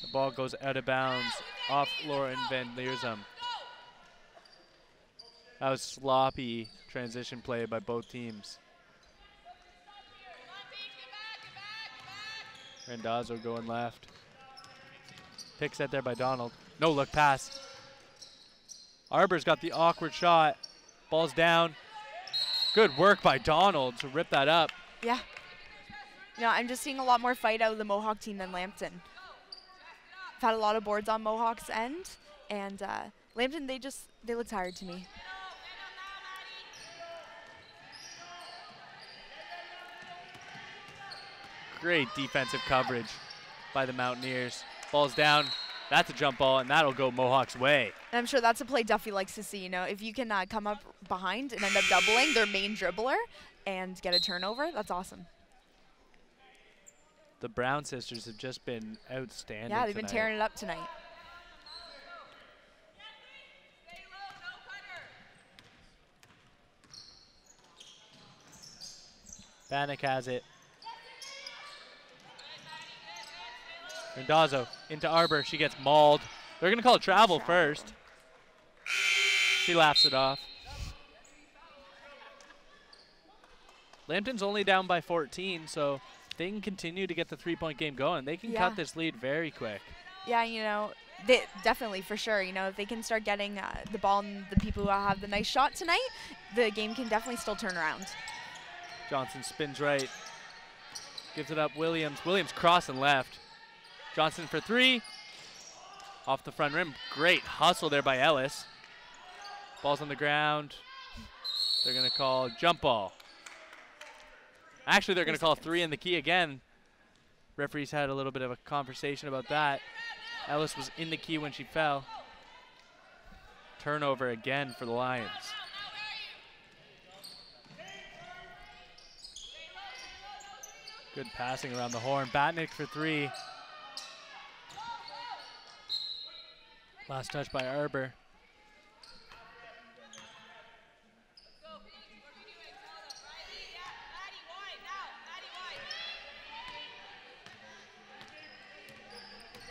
The ball goes out of bounds off Lauren Van Leersum. That was sloppy transition play by both teams. Randazzo going left. Pick set there by Donald. No look pass. Arbor's got the awkward shot. Ball's down. Good work by Donald to rip that up. Yeah. I'm just seeing a lot more fight out of the Mohawk team than Lambton. I've had a lot of boards on Mohawk's end, and Lambton, they look tired to me. Great defensive coverage by the Mountaineers. Ball's down. That's a jump ball, and that'll go Mohawk's way. And I'm sure that's a play Duffy likes to see. If you can come up behind and end up doubling their main dribbler and get a turnover, that's awesome. The Brown sisters have just been outstanding. Yeah, they've been tearing it up tonight. Bannock has it. Randazzo into Arbor. She gets mauled. They're going to call it travel first. She laughs it off. Lambton's only down by 14, so they can continue to get the three-point game going. They can cut this lead very quick. Yeah, they definitely, for sure. If they can start getting the ball and the people who have the nice shot tonight, the game can definitely still turn around. Johnson spins right. Gives it up Williams. Williams crossing left. Johnson for three. Off the front rim. Great hustle there by Ellis. Ball's on the ground. They're going to call jump ball. Actually, they're going to call three in the key again. Referees had a little bit of a conversation about that. Ellis was in the key when she fell. Turnover again for the Lions. Good passing around the horn. Batnick for three. Last touch by Arbor.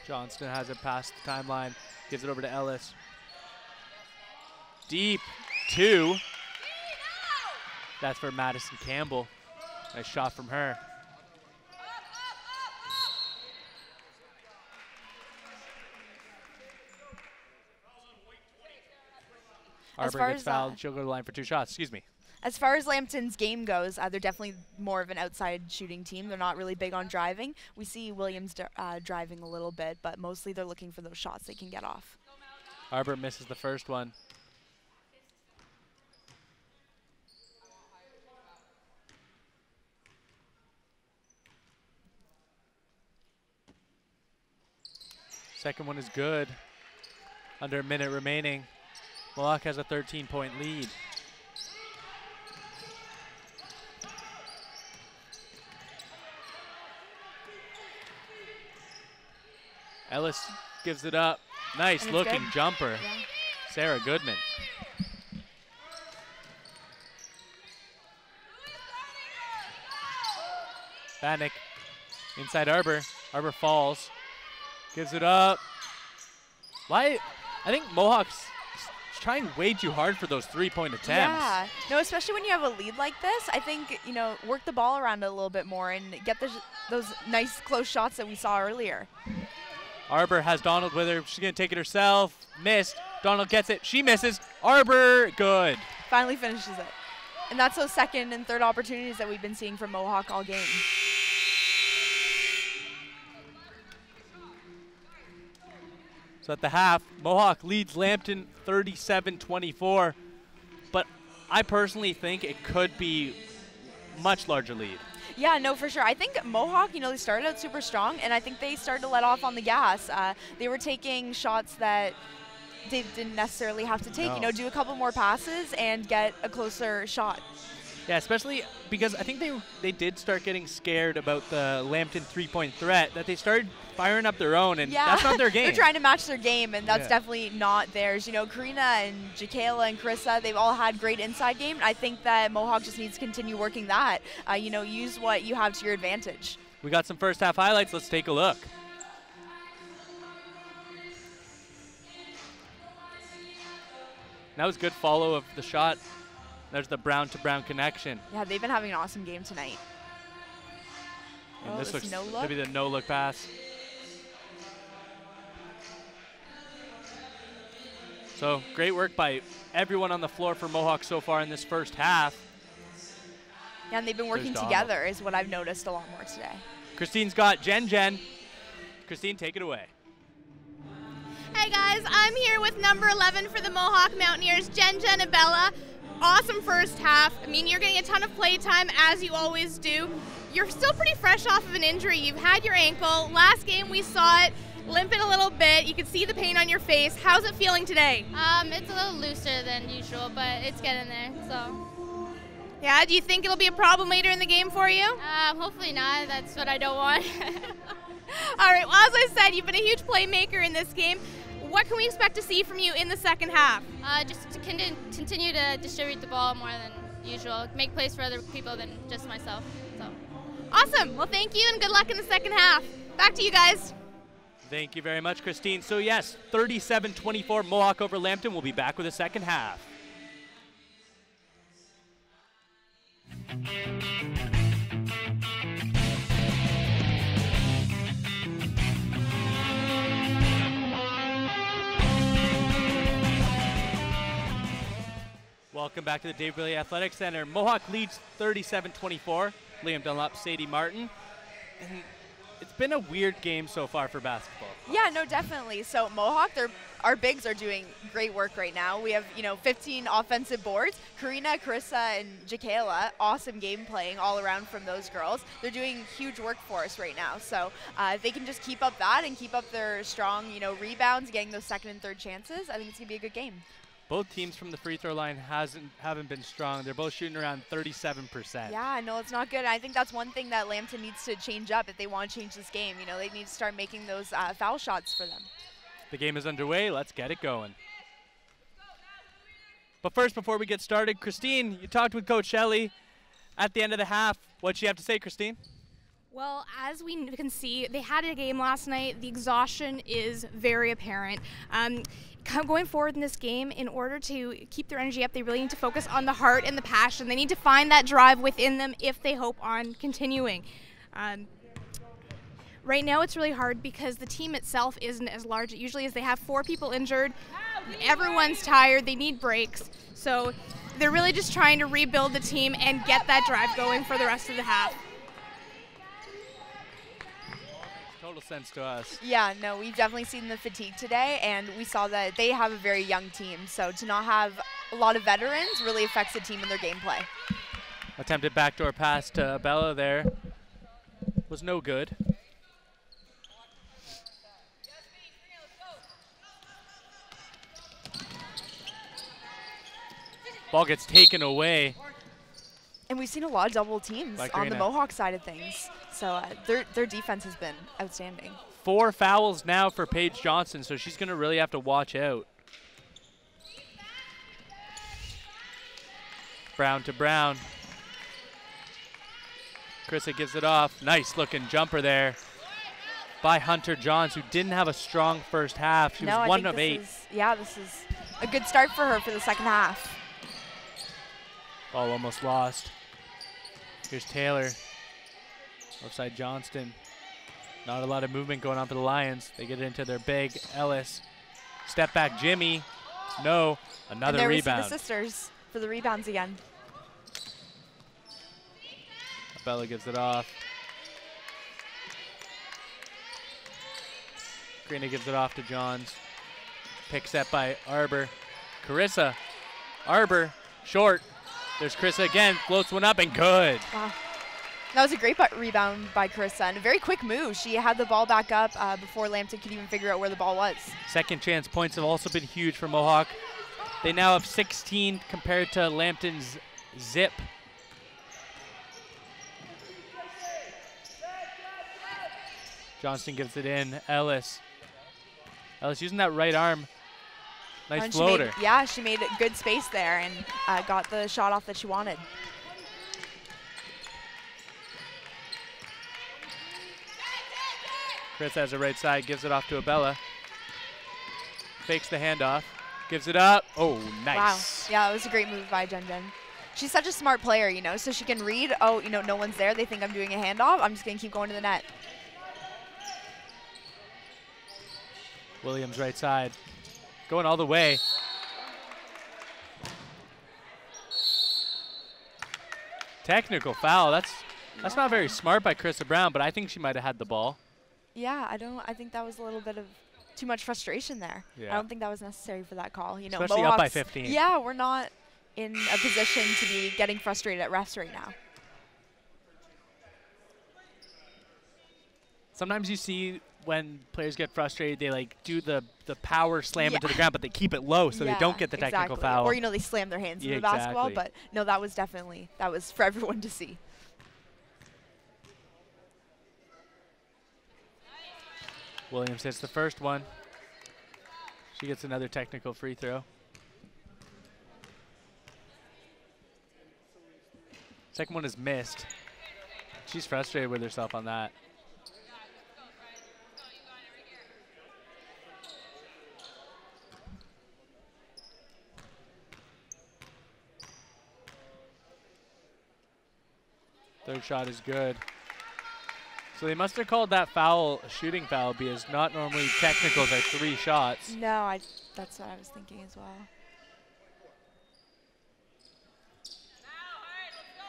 Johnston has it past the timeline. Gives it over to Ellis. Deep two. That's for Madison Campbell. Nice shot from her. Arbor gets fouled. She'll go to the line for 2 shots. Excuse me. As far as Lambton's game goes, they're definitely more of an outside shooting team. They're not really big on driving. We see Williams driving a little bit, but mostly they're looking for those shots they can get off. Arbor misses the first one. Second one is good. Under a minute remaining. Mohawk has a 13-point lead. Ellis gives it up. Nice looking jumper. Yeah. Sarah Goodman. Vanek inside Arbor. Arbor falls. Gives it up. Why? I think Mohawk's trying way too hard for those 3-point attempts. Yeah. No, especially when you have a lead like this, I think, work the ball around a little bit more and get those nice close shots that we saw earlier. Arbor has Donald with her. She's going to take it herself. Missed. Donald gets it. She misses. Arbor, good. Finally finishes it. And that's those second and third opportunities that we've been seeing from Mohawk all game. So at the half, Mohawk leads Lambton 37-24. But I personally think it could be much larger lead. Yeah, no, for sure. I think Mohawk, they started out super strong, and I think they started to let off on the gas. They were taking shots that they didn't necessarily have to take. No. Do a couple more passes and get a closer shot. Yeah, especially because I think they did start getting scared about the Lambton 3-point threat, that they started firing up their own, and that's not their game. They're trying to match their game, and that's definitely not theirs. Karina and Jakayla and Carissa, they've all had great inside game. I think that Mohawk just needs to continue working that. Use what you have to your advantage. We got some first half highlights. Let's take a look. That was good follow of the shot. There's the brown-to-brown connection. Yeah, they've been having an awesome game tonight. And this looks to be the no-look pass. So great work by everyone on the floor for Mohawk so far in this first half. Yeah, and they've been working together is what I've noticed a lot more today. Christine's got Jen. Christine, take it away. Hey guys, I'm here with number 11 for the Mohawk Mountaineers, Jen Abella. Awesome first half. I mean, you're getting a ton of play time as you always do. You're still pretty fresh off of an injury. You've had your ankle. Last game we saw it limping a little bit. You could see the pain on your face. How's it feeling today? It's a little looser than usual, but it's getting there, so. Yeah, do you think it'll be a problem later in the game for you? Hopefully not. That's what I don't want. All right, well, as I said, you've been a huge playmaker in this game. What can we expect to see from you in the second half? Just to continue to distribute the ball more than usual, make plays for other people than just myself. So. Awesome. Well, thank you, and good luck in the second half. Back to you guys. Thank you very much, Christine. So, yes, 37-24 Mohawk over Lambton. We'll be back with the second half. Welcome back to the Dave Bailey Athletic Center. Mohawk leads 37-24. Liam Dunlop, Sadie Martin. And it's been a weird game so far for basketball. Yeah, no, definitely. So Mohawk, our bigs are doing great work right now. We have, 15 offensive boards. Karina, Carissa, and Jakayla, awesome game playing all around from those girls. They're doing huge work for us right now. So if they can just keep up that and keep up their strong, rebounds, getting those second and third chances, I think it's going to be a good game. Both teams from the free throw line haven't been strong. They're both shooting around 37%. Yeah, no, it's not good. I think that's one thing that Lambton needs to change up if they want to change this game. They need to start making those foul shots for them. The game is underway. Let's get it going. But first, before we get started, Christine, you talked with Coach Shelley at the end of the half. What'd she have to say, Christine? Well, as we can see, they had a game last night. The exhaustion is very apparent. going forward in this game, in order to keep their energy up, they really need to focus on the heart and the passion. They need to find that drive within them if they hope on continuing. Right now it's really hard because the team itself isn't as large. It usually is. They have 4 people injured. Everyone's tired. They need breaks. So they're really just trying to rebuild the team and get that drive going for the rest of the half. Total sense to us. Yeah, no, we've definitely seen the fatigue today, and we saw that they have a very young team. So to not have a lot of veterans really affects the team and their gameplay. Attempted backdoor pass to Bella there. Was no good. Ball gets taken away. And we've seen a lot of double teams Like on the Karina. Mohawk side of things. So their defense has been outstanding. 4 fouls now for Paige Johnson, so she's going to really have to watch out. Brown to Brown. Carissa gives it off. Nice looking jumper there by Hunter Johns, who didn't have a strong first half. She was 1 of 8. This is a good start for her for the second half. Ball almost lost. Here's Taylor. Offside Johnston. Not a lot of movement going on for the Lions. They get it into their big. Ellis. Step back Jimmy. No. Another and there rebound. We see the sisters for the rebounds again. Bella gives it off. Karina gives it off to Johns. Pick set by Arbor. Carissa. Arbor. Short. There's Carissa again. Floats one up and good. Wow. That was a great rebound by Carissa and a very quick move. She had the ball back up before Lambton could even figure out where the ball was. Second chance points have also been huge for Mohawk. They now have 16 compared to Lambton's zip. Johnston gives it in. Ellis. Ellis using that right arm. Nice And floater. She made good space there and got the shot off that she wanted. Chris has the right side, gives it off to Abella. Fakes the handoff, gives it up. Oh, nice. Wow. Yeah, it was a great move by Jen Jen. She's such a smart player, you know, so she can read, oh, you know, no one's there. They think I'm doing a handoff. I'm just going to keep going to the net. Williams right side, going all the way. Technical foul. That's not very smart by Carissa Brown, but I think she might have had the ball. Yeah, I think that was a little bit of too much frustration there. Yeah. I don't think that was necessary for that call. You know, Especially up by Mohawks, 15. Yeah, we're not in a position to be getting frustrated at refs right now. Sometimes you see when players get frustrated, they like do the power slam into the ground, but they keep it low so they don't get the technical foul. Or, you know, they slam their hands in the basketball. But no, that was for everyone to see. Williams hits the first one. She gets another technical free throw. Second one is missed. She's frustrated with herself on that. Third shot is good. So they must have called that foul a shooting foul because not normally technicals are 3 shots. No, that's what I was thinking as well.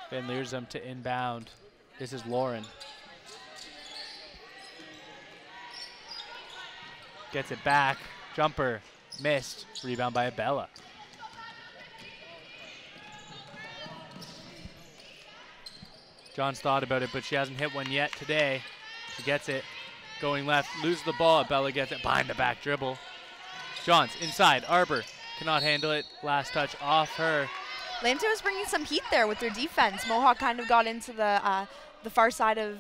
Van Leersum to inbound. This is Lauren. Gets it back. Jumper. Missed. Rebound by Abella. John's thought about it, but she hasn't hit one yet today. She gets it. Going left. Loses the ball. Abella gets it behind the back dribble. Johns inside. Arbor cannot handle it. Last touch off her. Lambton was bringing some heat there with their defense. Mohawk kind of got into the far side of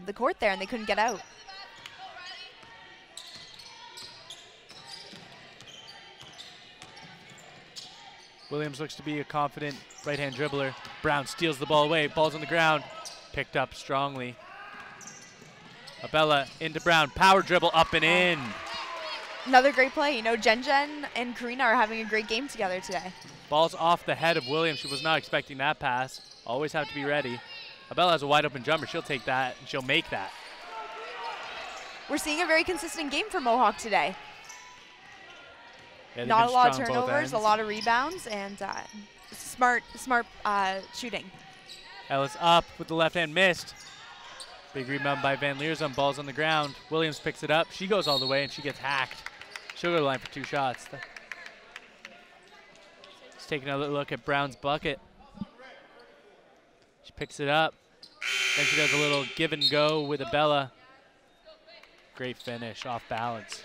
the court there, and they couldn't get out. Williams looks to be a confident right-hand dribbler. Brown steals the ball away. Ball's on the ground. Picked up strongly. Abella into Brown. Power dribble up and in. Another great play. You know, Jen and Karina are having a great game together today. Ball's off the head of Williams. She was not expecting that pass. Always have to be ready. Abella has a wide open jumper. She'll take that and she'll make that. We're seeing a very consistent game for Mohawk today. Yeah, not a lot of turnovers, a lot of rebounds, and smart shooting. Ellis up with the left hand, missed. Big rebound by Van Leersum. Ball's on the ground. Williams picks it up. She goes all the way and she gets hacked. She'll go to the line for 2 shots. Let's take another look at Brown's bucket. She picks it up. Then she does a little give and go with Abella. Great finish, off balance.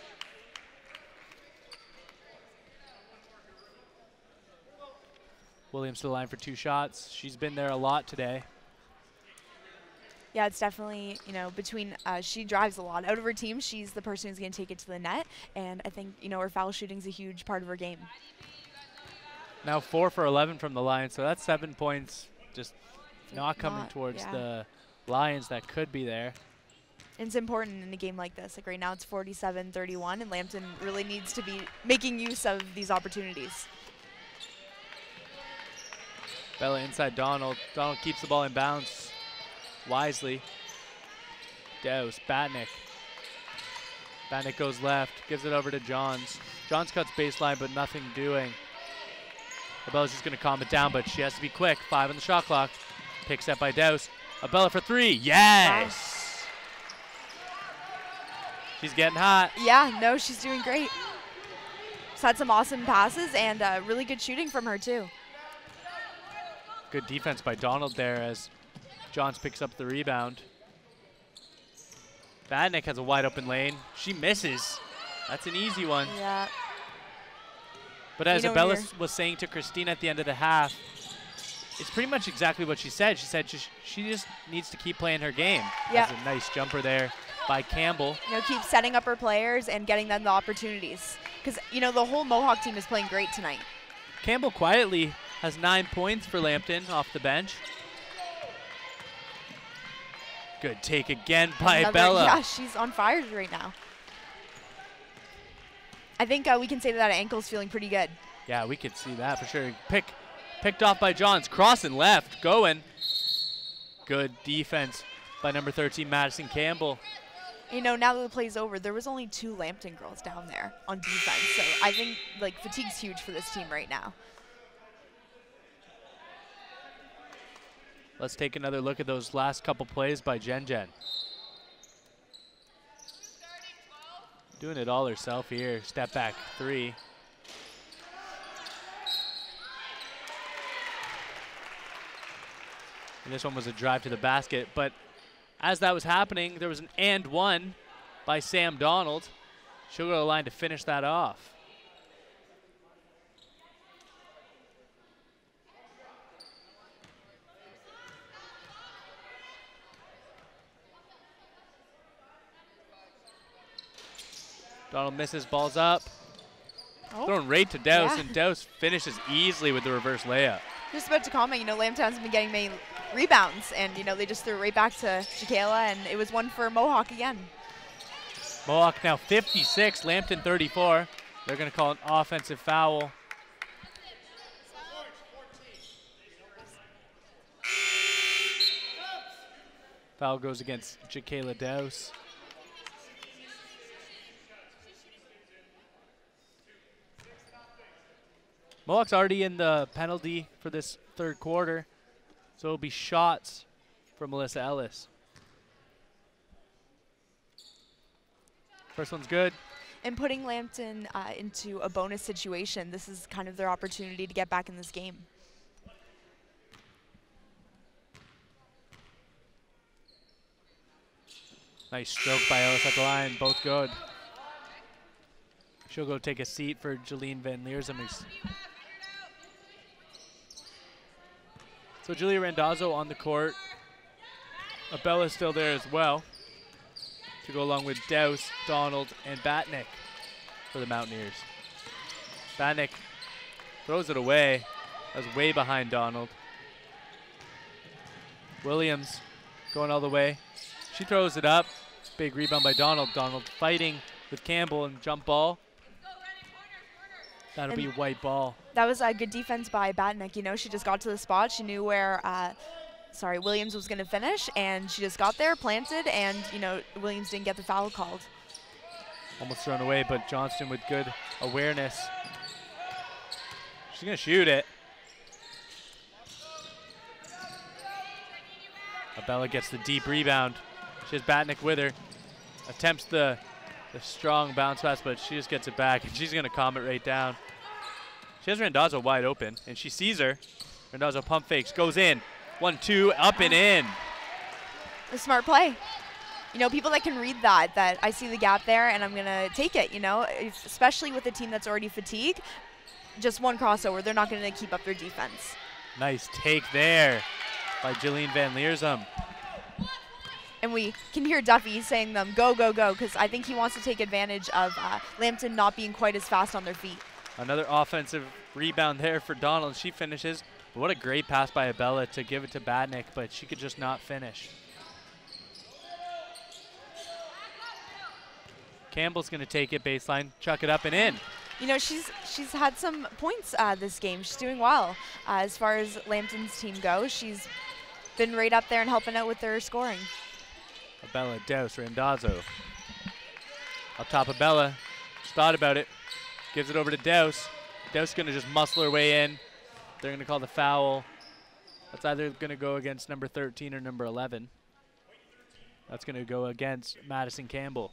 Williams to the line for 2 shots. She's been there a lot today. Yeah, it's definitely, you know, between, she drives a lot. Out of her team, she's the person who's going to take it to the net. And I think, you know, her foul shooting is a huge part of her game. Now 4 for 11 from the line, so that's 7 points just not coming towards the Lions that could be there. It's important in a game like this. Like right now it's 47-31, and Lambton really needs to be making use of these opportunities. Bella inside Donald. Donald keeps the ball in bounds wisely. Douse, Batnick. Batnick goes left, gives it over to Johns. Johns cuts baseline, but nothing doing. Abella's just going to calm it down, but she has to be quick. 5 on the shot clock. Picks up by Douse. Abella for 3. Yes! Wow. She's getting hot. Yeah, no, she's doing great. She's had some awesome passes and really good shooting from her, too. Good defense by Donald there as Johns picks up the rebound. Badnick has a wide open lane. She misses. That's an easy one. Yeah. But as Abella was saying to Christina at the end of the half, it's pretty much exactly what she said. She said she just needs to keep playing her game. Yeah. That's a nice jumper there by Campbell. You know, keep setting up her players and getting them the opportunities. Because, you know, the whole Mohawk team is playing great tonight. Campbell quietly has 9 points for Lambton off the bench. Good take again by Bella. Yeah, she's on fire right now. I think we can say that ankle's feeling pretty good. Yeah, we could see that for sure. Picked off by Johns. Crossing left, going. Good defense by number 13, Madison Campbell. You know, now that the play's over, there was only 2 Lambton girls down there on defense. So I think, like, fatigue's huge for this team right now. Let's take another look at those last couple plays by Jen. Doing it all herself here. Step back 3. And this one was a drive to the basket. But as that was happening, there was an and one by Sam Donald. She'll go to the line to finish that off. Donald misses, balls up. Thrown right to Douse, and Douse finishes easily with the reverse layup. Just about to comment, you know, Lambton's been getting many rebounds, and, you know, they just threw it right back to Jacayla, and it was one for Mohawk again. Mohawk now 56, Lambton 34. They're going to call an offensive foul. Foul goes against Jacayla Douse. Mohawk's already in the penalty for this third quarter, so it'll be shots for Melissa Ellis. First one's good. And putting Lambton into a bonus situation, this is kind of their opportunity to get back in this game. Nice stroke by Ellis at the line, both good. She'll go take a seat for Jolene Van Leersum. So Julia Randazzo on the court. Abella's still there as well to go along with Douse, Donald, and Batnick for the Mountaineers. Batnick throws it away. That was way behind Donald. Williams going all the way. She throws it up. Big rebound by Donald. Donald fighting with Campbell and jump ball. That'll be a white ball. That was a good defense by Batnick. You know, she just got to the spot. She knew where, Williams was going to finish, and she just got there, planted, and, you know, Williams didn't get the foul called. Almost thrown away, but Johnston with good awareness. She's going to shoot it. Abella gets the deep rebound. She has Batnick with her. Attempts the strong bounce pass, but she just gets it back, and she's going to calm it right down. She has Randazzo wide open, and she sees her. Randazzo pump fakes, goes in. 1-2, up and in. A smart play. You know, people that can read that I see the gap there, and I'm going to take it, you know, especially with a team that's already fatigued. Just one crossover, they're not going to keep up their defense. Nice take there by Jillian Van Leersum. And we can hear Duffy saying them, go, go, go, because I think he wants to take advantage of Lambton not being quite as fast on their feet. Another offensive rebound there for Donald. She finishes. But what a great pass by Abella to give it to Batnick, but she could just not finish. Campbell's going to take it baseline, chuck it up and in. You know, she's had some points this game. She's doing well. As far as Lambton's team goes, she's been right up there and helping out with their scoring. Abella, Douse, Randazzo. Up top, Abella. Just thought about it. Gives it over to Douse. Douse going to just muscle her way in. They're going to call the foul. That's either going to go against number 13 or number 11. That's going to go against Madison Campbell.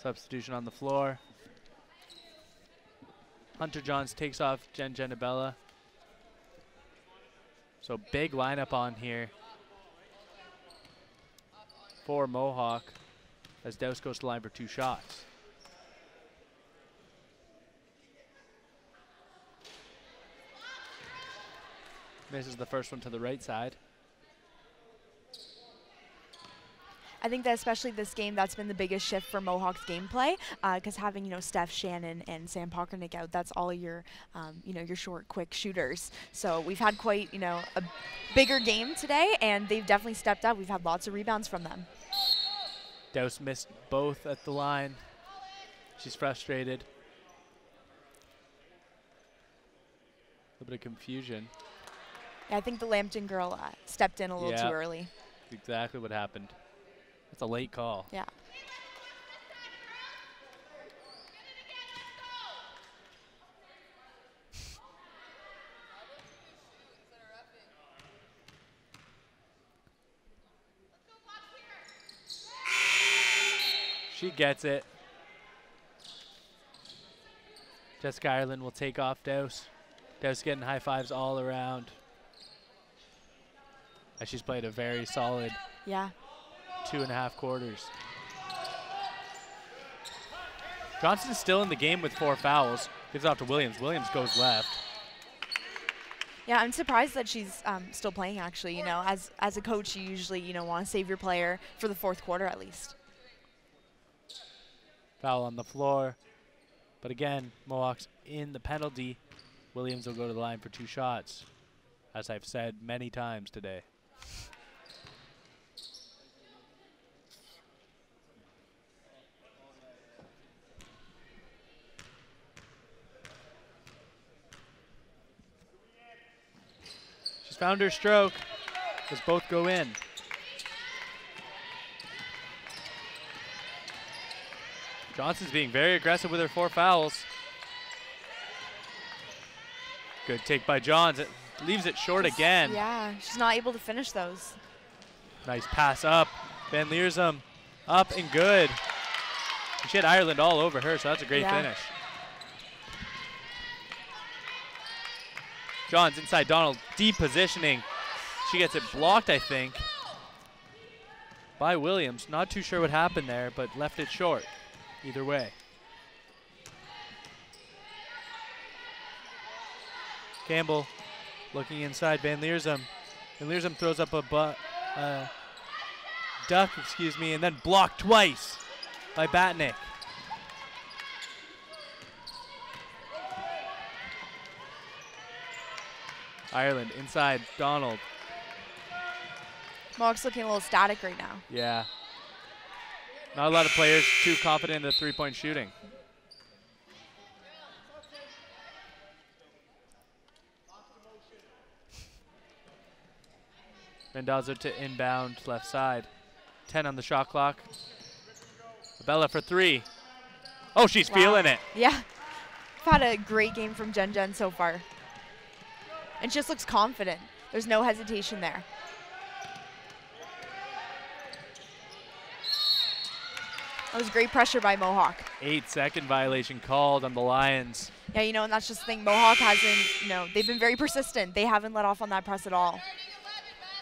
Substitution on the floor. Hunter Johns takes off Jen Abella. So big lineup on here for Mohawk as Douse goes to the line for 2 shots. Misses the first one to the right side. I think that especially this game, that's been the biggest shift for Mohawk's gameplay, because having, you know, Steph, Shannon, and Sam Pockernick out, that's all your, you know, your short, quick shooters. So we've had quite, you know, a bigger game today, and they've definitely stepped up. We've had lots of rebounds from them. Douse missed both at the line. She's frustrated. A little bit of confusion. Yeah, I think the Lambton girl stepped in a little too early. Exactly what happened. That's a late call. Yeah. She gets it. Jessica Ireland will take off Douse. Douse getting high fives all around. As she's played a very solid 2.5 quarters. Johnson's still in the game with 4 fouls. Gives it off to Williams. Williams goes left. Yeah, I'm surprised that she's still playing, actually. You know, as a coach, you usually, you know, want to save your player for the 4th quarter at least. Foul on the floor. But again, Mohawk's in the penalty. Williams will go to the line for 2 shots, as I've said many times today. She's found her stroke. As both go in. Johnson's being very aggressive with her 4 fouls. Good take by Johns. It leaves it short again. Yeah, she's not able to finish those. Nice pass up. Van Leersum up and good. And she had Ireland all over her, so that's a great finish. Johns inside Donald, deep positioning. She gets it blocked, I think, by Williams. Not too sure what happened there, but left it short. Either way. Campbell looking inside Van Leersum. Van Leersum throws up a duck, and then blocked twice by Batnick. Ireland inside Donald. Mohawk's looking a little static right now. Yeah. Not a lot of players too confident in the 3-point shooting. Randazzo to inbound left side. 10 on the shot clock. Bella for 3. Oh, she's feeling it. Yeah. We've had a great game from Jen so far. And she just looks confident. There's no hesitation there. That was great pressure by Mohawk. 8-second violation called on the Lions. Yeah, you know, and that's just the thing. Mohawk hasn't, you know, they've been very persistent. They haven't let off on that press at all.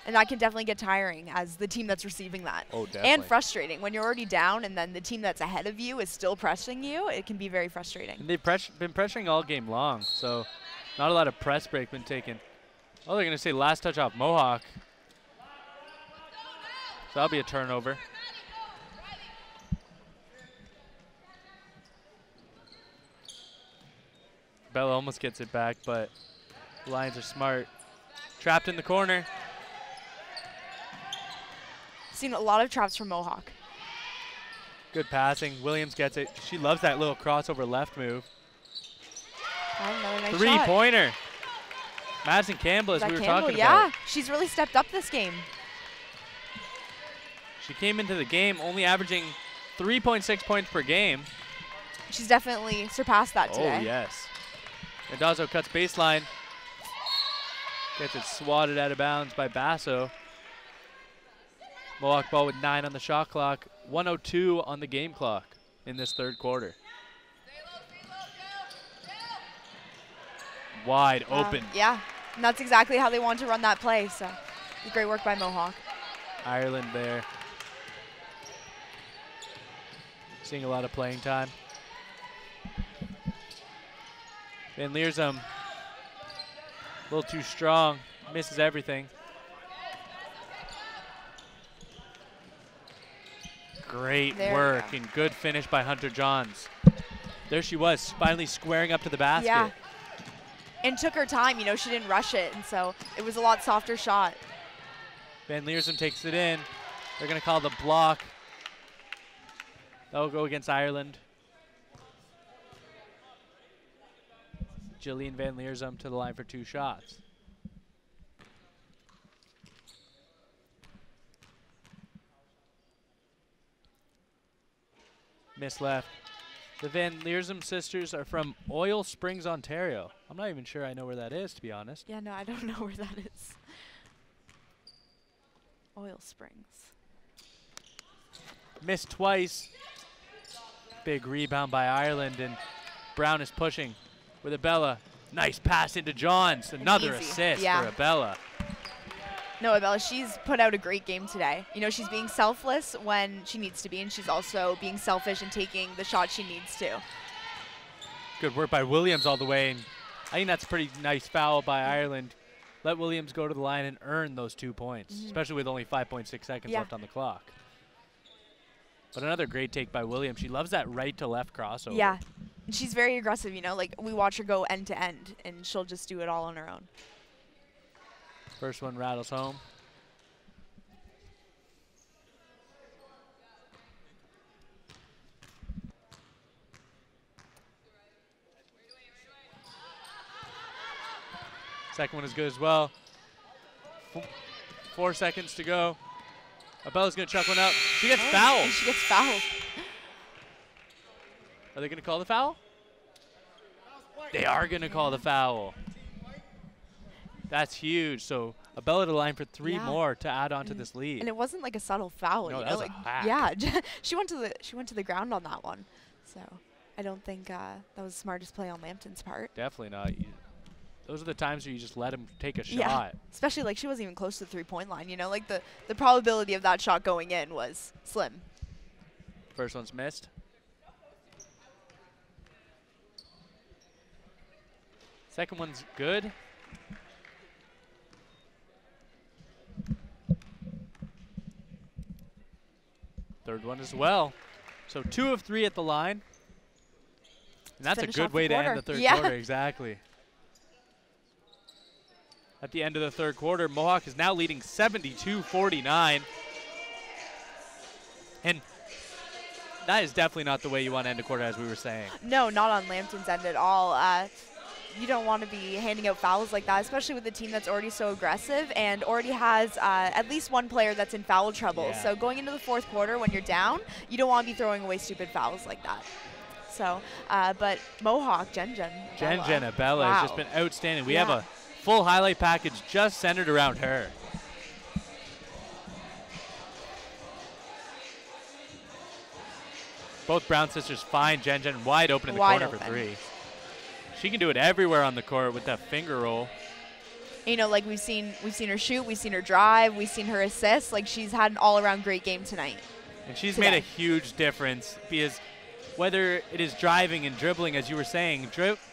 And that can definitely get tiring as the team that's receiving that. Oh, definitely. And frustrating. When you're already down and then the team that's ahead of you is still pressing you, it can be very frustrating. And they've been pressuring all game long, so not a lot of press break been taken. Oh, they're going to say last touch off Mohawk. So that'll be a turnover. Bella almost gets it back, but the Lions are smart. Trapped in the corner. Seen a lot of traps from Mohawk. Good passing. Williams gets it. She loves that little crossover left move. Another nice shot. Three-pointer. Madison Campbell, as we were talking yeah. about. She's really stepped up this game. She came into the game only averaging 3.6 points per game. She's definitely surpassed that today. Oh, yes. Randazzo cuts baseline. Gets it swatted out of bounds by Basso. Mohawk ball with 9 on the shot clock. 1:02 on the game clock in this third quarter. Wide open. Yeah, and that's exactly how they want to run that play. So great work by Mohawk. Ireland there. Seeing a lot of playing time. Van Leersum, a little too strong, misses everything. Great work and good finish by Hunter Johns. There she was, finally squaring up to the basket. Yeah, and took her time. You know, she didn't rush it, and so it was a lot softer shot. Van Leersum takes it in. They're going to call the block. That'll go against Ireland. Jillian Van Leersum to the line for 2 shots. Miss left. The Van Leersum sisters are from Oil Springs, Ontario. I'm not even sure I know where that is, to be honest. Yeah, no, I don't know where that is. Oil Springs. Missed twice. Big rebound by Ireland, and Brown is pushing with Abella. Nice pass into Johns. Another assist for Abella. No, Abella, she's put out a great game today. You know, she's being selfless when she needs to be, and she's also being selfish and taking the shot she needs to. Good work by Williams all the way, and I think that's a pretty nice foul by Ireland. Let Williams go to the line and earn those 2 points, especially with only 5.6 seconds left on the clock. But another great take by Williams. She loves that right to left crossover. Yeah, and she's very aggressive, you know, like we watch her go end to end, and she'll just do it all on her own. First one rattles home. Second one is good as well. 4 seconds to go. Abella's going to chuck one up. She gets fouled. And she gets fouled. Are they going to call the foul? They are going to call the foul. That's huge. So Abella to the line for 3 more to add on to this lead. And it wasn't like a subtle foul. No, you that know, was like, a hack. Yeah, she went to the ground on that one. So I don't think that was the smartest play on Lambton's part. Definitely not. Those are the times where you just let him take a shot. Yeah, especially like she wasn't even close to the 3-point line. You know, like the probability of that shot going in was slim. First one's missed. Second one's good. Third one as well. So 2 of 3 at the line. And that's a good way to end the third quarter, exactly. At the end of the third quarter, Mohawk is now leading 72-49. And that is definitely not the way you want to end a quarter, as we were saying. No, not on Lambton's end at all. you don't want to be handing out fouls like that, especially with a team that's already so aggressive and already has at least one player that's in foul trouble. Yeah. So going into the fourth quarter when you're down, you don't want to be throwing away stupid fouls like that. So, but Mohawk, Jen Abella wow. has just been outstanding. We have a full highlight package just centered around her. Both Brown sisters find Jen wide open in the corner for three. She can do it everywhere on the court with that finger roll. You know, like we've seen her shoot, we've seen her drive, we've seen her assist. Like she's had an all-around great game tonight. And she's made a huge difference because whether it is driving and dribbling, as you were saying,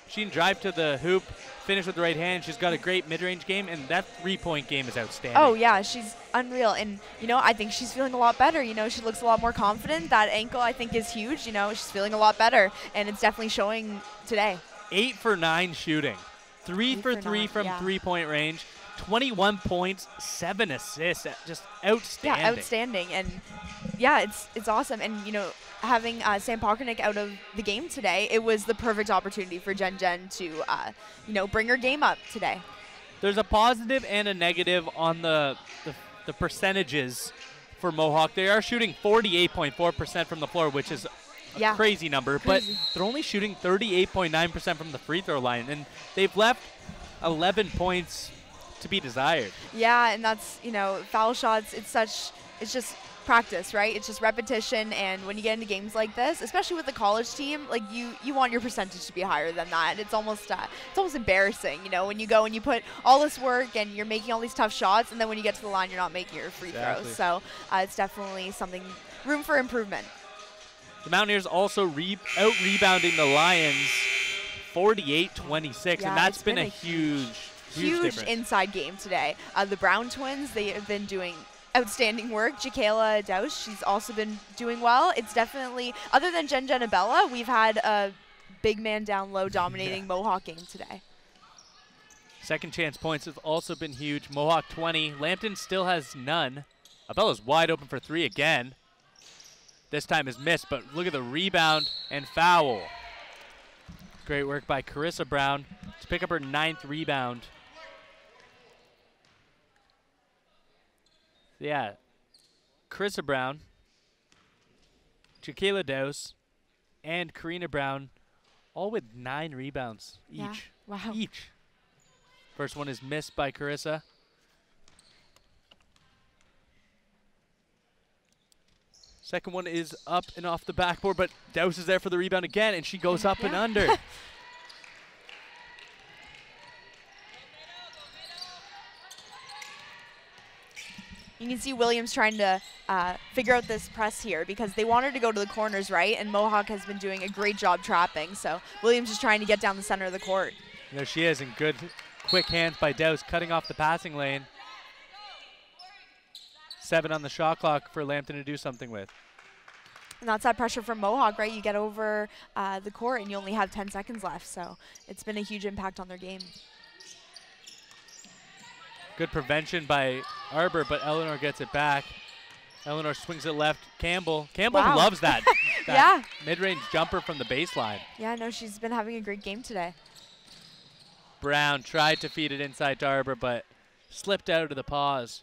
she can drive to the hoop, finish with the right hand. She's got a great mid-range game, and that three-point game is outstanding. Oh, yeah, she's unreal. And, you know, I think she's feeling a lot better. You know, she looks a lot more confident. That ankle, I think, is huge. You know, she's feeling a lot better, and it's definitely showing today. 8 for 9 shooting. 3 for 3 from three-point range. 21 points, 7 assists. Just outstanding. Yeah, outstanding. And, yeah, it's awesome. And, you know, having Sam Pockernick out of the game today, it was the perfect opportunity for Jen to, you know, bring her game up today. There's a positive and a negative on the percentages for Mohawk. They are shooting 48.4% from the floor, which is a crazy number, but they're only shooting 38.9% from the free throw line, and they've left 11 points to be desired. Yeah, and that's, you know, foul shots, it's just practice, right? It's just repetition, and when you get into games like this, especially with the college team, like you want your percentage to be higher than that. It's almost embarrassing, you know, when you go and you put all this work and you're making all these tough shots, and then when you get to the line, you're not making your free throws. So it's definitely room for improvement. The Mountaineers also out-rebounding the Lions 48-26, and that's been a huge difference. Inside game today. The Brown twins, they have been doing outstanding work. Jakayla Dausch, she's also been doing well. It's definitely, other than Jen Abella, we've had a big man down low dominating Mohawk game today. Second chance points have also been huge. Mohawk 20. Lambton still has none. Abella's wide open for 3 again. This time is missed, but look at the rebound and foul. Great work by Carissa Brown to pick up her 9th rebound. Yeah, Carissa Brown, Jakayla Dausch, and Karina Brown, all with 9 rebounds each. Yeah. Wow. Each. First one is missed by Carissa. Second one is up and off the backboard, but Dausch is there for the rebound again, and she goes up and under. You can see Williams trying to figure out this press here because they want her to go to the corners, right? And Mohawk has been doing a great job trapping. So Williams is trying to get down the center of the court. There she is, in good, quick hands by Dausch, cutting off the passing lane. 7 on the shot clock for Lambton to do something with. And that's that pressure from Mohawk, right? You get over the court and you only have 10 seconds left. So it's been a huge impact on their game. Good prevention by Arbor, but Eleanor gets it back. Eleanor swings it left. Campbell loves that, mid-range jumper from the baseline. Yeah, no, she's been having a great game today. Brown tried to feed it inside to Arbor, but slipped out of the paws.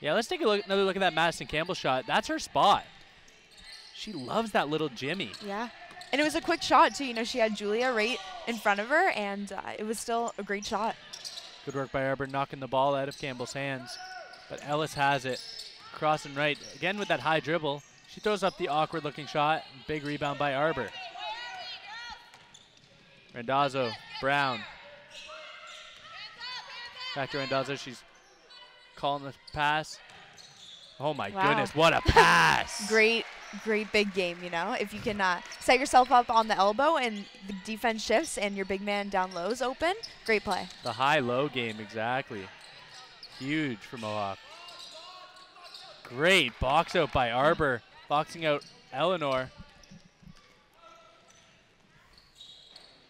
Yeah, let's take another look at that Madison Campbell shot. That's her spot. She loves that little Jimmy. Yeah. And it was a quick shot, too. You know, she had Julia right in front of her, and it was still a great shot. Good work by Arbor, knocking the ball out of Campbell's hands. But Ellis has it. Crossing right. Again with that high dribble. She throws up the awkward-looking shot. Big rebound by Arbor. Randazzo, Brown. Back to Randazzo. She's calling the pass. Oh, my goodness. What a pass. Great big game, you know. If you can set yourself up on the elbow and the defense shifts and your big man down low is open, great play. The high-low game, exactly. Huge for Mohawk. Great box out by Arbor, boxing out Eleanor.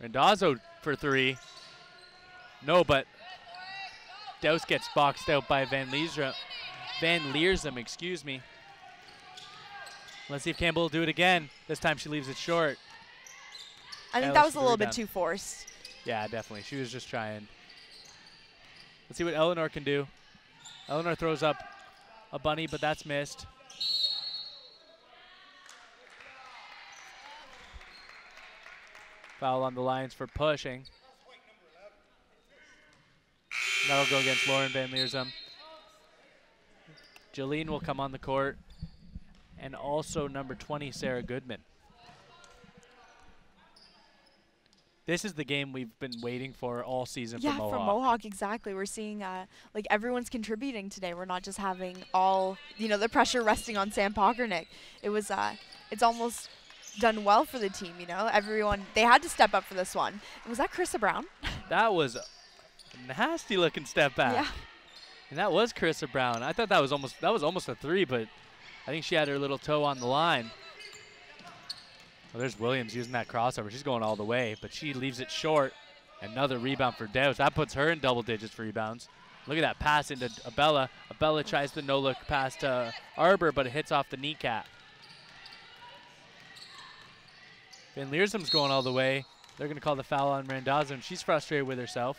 Randazzo for 3. No, but Dausch gets boxed out by Van Leersum, excuse me. Let's see if Campbell will do it again. This time she leaves it short. I think Ellis that was for a the little bit rebound. too forced. Yeah, definitely. She was just trying. Let's see what Eleanor can do. Eleanor throws up a bunny, but that's missed. Foul on the Lions for pushing. That'll go against Lauren Van Leersum. Jolene will come on the court. And also number 20, Sarah Goodman. This is the game we've been waiting for all season for Mohawk. Yeah, for Mohawk, exactly. We're seeing like everyone's contributing today. We're not just having all, the pressure resting on Sam Pockernick. It was, it's almost done well for the team, Everyone, they had to step up for this one. Was that Carissa Brown? That was a nasty looking step back. Yeah. And that was Carissa Brown. I thought that was almost a three, but I think she had her little toe on the line. Well, there's Williams using that crossover. She's going all the way, but she leaves it short. Another rebound for Dowse. That puts her in double digits for rebounds. Look at that pass into Abella. Abella tries the no-look pass to Arbor, but it hits off the kneecap. Van Leersum's going all the way. They're going to call the foul on Randazzo, and she's frustrated with herself.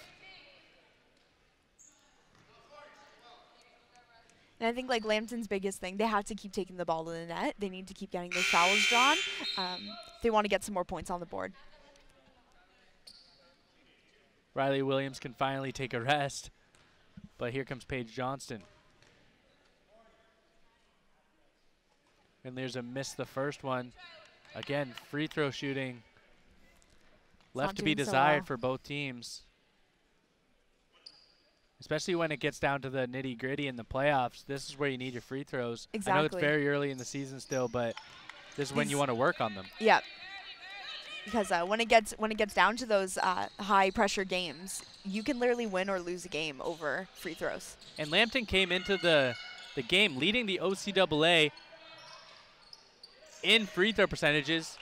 And I think, like, Lambton's biggest thing, they have to keep taking the ball to the net. They need to keep getting those fouls drawn. They want to get some more points on the board. Riley Williams can finally take a rest, but here comes Paige Johnston. And there's a miss the first one. Again, free throw shooting left to be desired for both teams. Especially when it gets down to the nitty-gritty in the playoffs. This is where you need your free throws. Exactly. I know it's very early in the season still, but this is when you want to work on them. Yeah. Because when it gets down to those high-pressure games, you can literally win or lose a game over free throws. And Lambton came into the game leading the OCAA in free throw percentages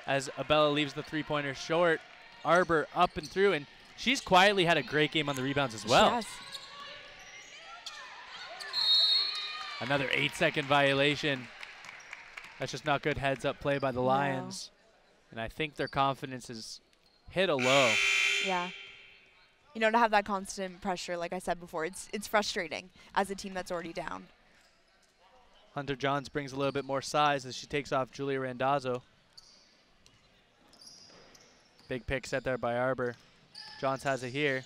as Abella leaves the three-pointer short. Arbor up and through, and she's quietly had a great game on the rebounds as well. Yes. Another 8-second violation. That's just not good heads-up play by the Lions. And I think their confidence is hit a low. Yeah. To have that constant pressure, like I said before, it's frustrating as a team that's already down. Hunter Johns brings a little bit more size as she takes off Julia Randazzo. Big pick set there by Arbor. Johns has it here.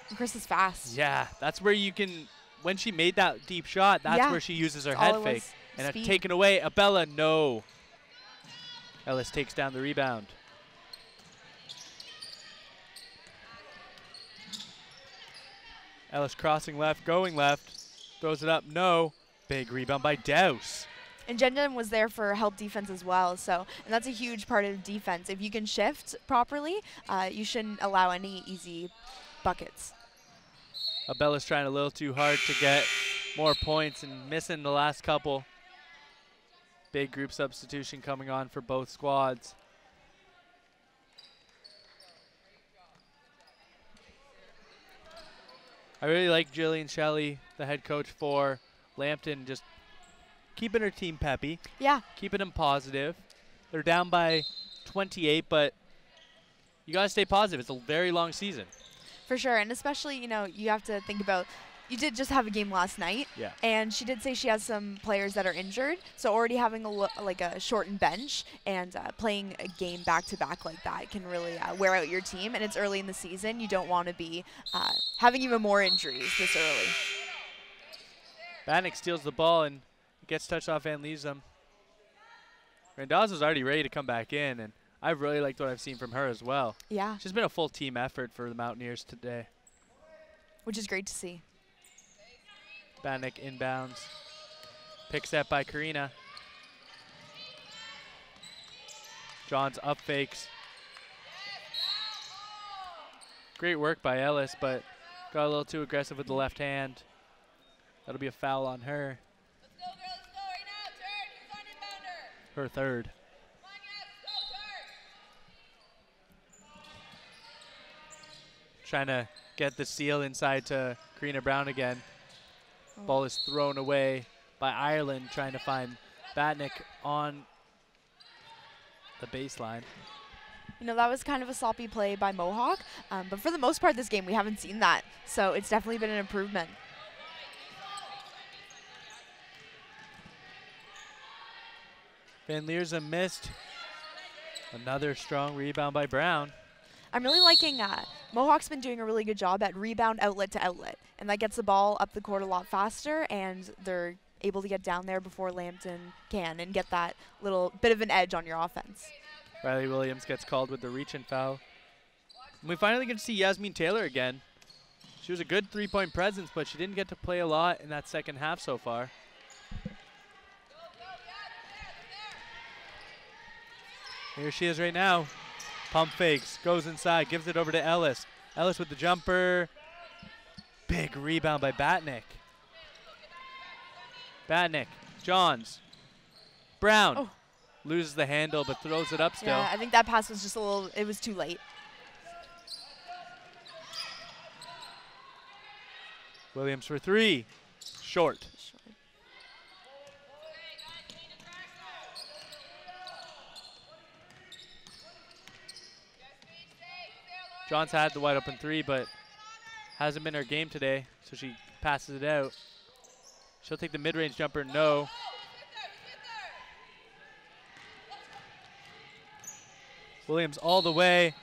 And Chris is fast. Yeah, that's where you can, when she made that deep shot, that's where she uses her head fake. And it's taken away. Abella, no. Ellis takes down the rebound. Ellis crossing left, going left. Throws it up, no. Big rebound by Dowse. And Jen was there for help defense as well. And that's a huge part of defense. If you can shift properly, you shouldn't allow any easy buckets. Abella's trying a little too hard to get more points and missing the last couple. Big group substitution coming on for both squads. I really like Jillian Shelley, the head coach for Lambton, just keeping her team peppy. Yeah. Keeping them positive. They're down by 28, but you got to stay positive. It's a very long season. For sure, and especially, you have to think about, you did just have a game last night. Yeah. And she did say she has some players that are injured, so already having a shortened bench and playing a game back-to-back like that can really wear out your team, and it's early in the season. You don't want to be having even more injuries this early. Bannock steals the ball and gets touched off Van Leesum. Randazzo's already ready to come back in, and I've really liked what I've seen from her as well. Yeah. She's been a full team effort for the Mountaineers today. Which is great to see. Bannock inbounds. Pick set by Karina. Johns up fakes. Great work by Ellis, but got a little too aggressive with the left hand. That'll be a foul on her. Let's go, girl, let's go right now. Turn, who's on inbounder? Her third. Come on, yes, go, turn. Trying to get the seal inside to Karina Brown again. Ball is thrown away by Ireland, trying to find Batnick on the baseline. You know, that was kind of a sloppy play by Mohawk, but for the most part this game we haven't seen that, so it's definitely been an improvement. Van Leer's missed. Another strong rebound by Brown. I'm really liking Mohawk's been doing a really good job at rebound outlet to outlet, and that gets the ball up the court a lot faster, and they're able to get down there before Lambton can and get that little bit of an edge on your offense. Riley Williams gets called with the reach-in foul. And we finally get to see Yasmin Taylor again. She was a good three-point presence, but she didn't get to play a lot in that second half so far. Here she is right now. Pump fakes, goes inside, gives it over to Ellis. Ellis with the jumper. Big rebound by Batnick. Batnick, Johns, Brown. Oh. Loses the handle, but throws it up still. Yeah, I think that pass was just a little, it was too late. Williams for three. Short. Johns had the wide open three, but hasn't been her game today, so she passes it out. She'll take the mid-range jumper, no. Williams all the way.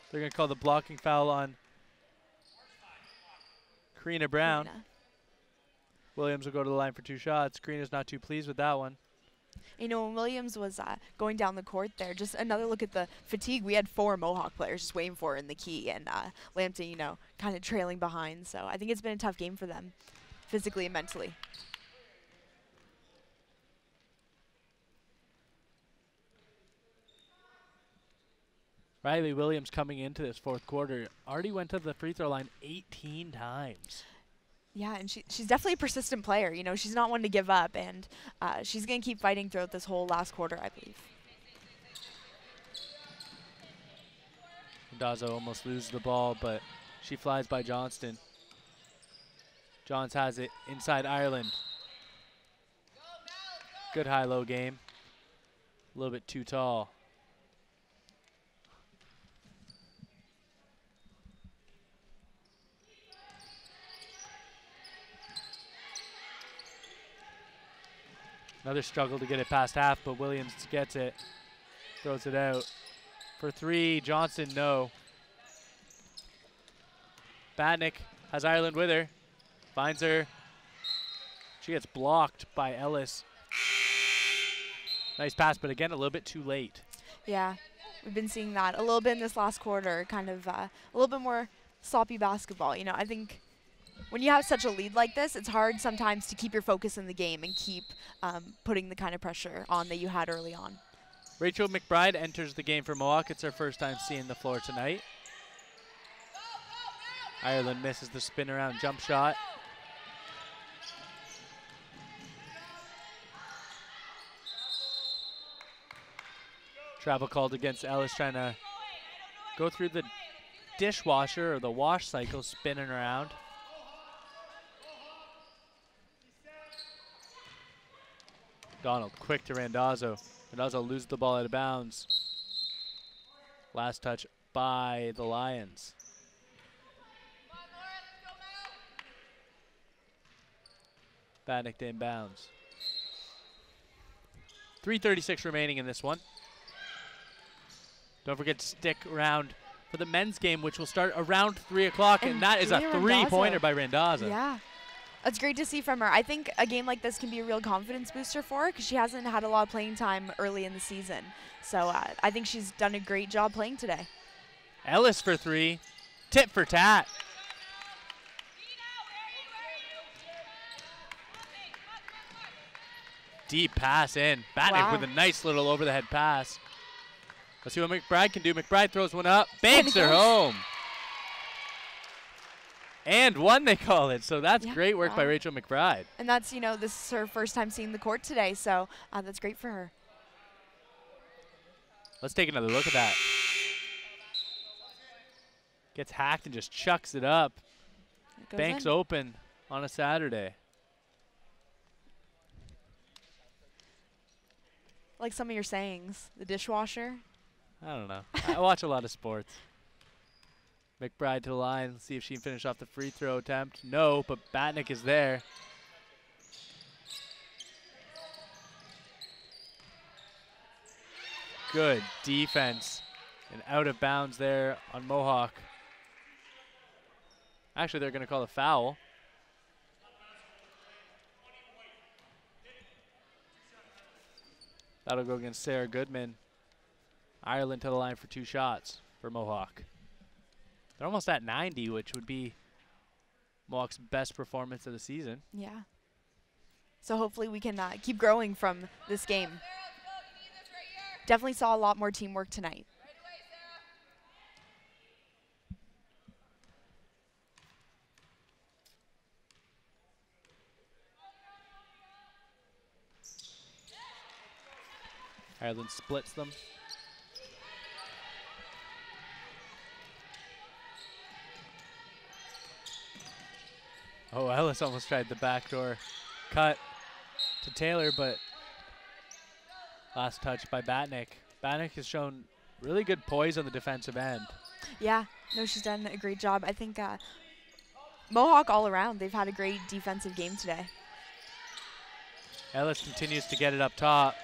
They're going to call the blocking foul on Karina Brown. Williams will go to the line for two shots. Karina's not too pleased with that one. You know, when Williams was going down the court there, just another look at the fatigue. We had 4 Mohawk players just waiting for her in the key, and Lambton, you know, kind of trailing behind. So I think it's been a tough game for them, physically and mentally. Riley Williams coming into this fourth quarter already went to the free throw line 18 times. Yeah, and she's definitely a persistent player. You know, she's not one to give up, and she's going to keep fighting throughout this whole last quarter, I believe. Dazo almost loses the ball, but she flies by Johnston. Johns has it inside Ireland. Good high-low game. A little bit too tall. Another struggle to get it past half, but Williams gets it. Throws it out. For three, Johnson, no. Batnick has Ireland with her. Finds her. She gets blocked by Ellis. Nice pass, but again, a little bit too late. Yeah, we've been seeing that a little bit in this last quarter, kind of a little bit more sloppy basketball. You know, I think when you have such a lead like this, it's hard sometimes to keep your focus in the game and keep putting the kind of pressure on that you had early on. Rachel McBride enters the game for Mohawk. It's her first time seeing the floor tonight. Ireland misses the spin around jump shot. Travel called against Ellis, trying to go through the dishwasher or the wash cycle, spinning around. Donald quick to Randazzo. Randazzo loses the ball out of bounds. Last touch by the Lions. Batnick to inbounds. 3:36 remaining in this one. Don't forget to stick around for the men's game, which will start around 3 o'clock, and that is a three-pointer by Randazzo. Yeah. That's great to see from her. I think a game like this can be a real confidence booster for her because she hasn't had a lot of playing time early in the season. So I think she's done a great job playing today. Ellis for three. Tit for tat. Deep pass in. Batnick with a nice little over-the-head pass. Let's see what McBride can do. McBride throws one up. Banks her home. And one, they call it. So that's great work by Rachel McBride. And that's, you know, this is her first time seeing the court today. So that's great for her. Let's take another look at that. Gets hacked and just chucks it up. Banks open on a Saturday. like some of your sayings. The dishwasher. I don't know. I watch a lot of sports. McBride to the line. Let's see if she can finish off the free throw attempt. No, but Batnick is there. Good defense. And out of bounds there on Mohawk. Actually, they're going to call a foul. That'll go against Sarah Goodman. Ireland to the line for 2 shots for Mohawk. They're almost at 90, which would be Mohawk's best performance of the season. Yeah. So hopefully we can keep growing from this game. Definitely saw a lot more teamwork tonight. Ireland splits them. Oh, Ellis almost tried the backdoor cut to Taylor, but last touch by Batnick. Batnick has shown really good poise on the defensive end. Yeah, no, she's done a great job. I think Mohawk all around, they've had a great defensive game today. Ellis continues to get it up top.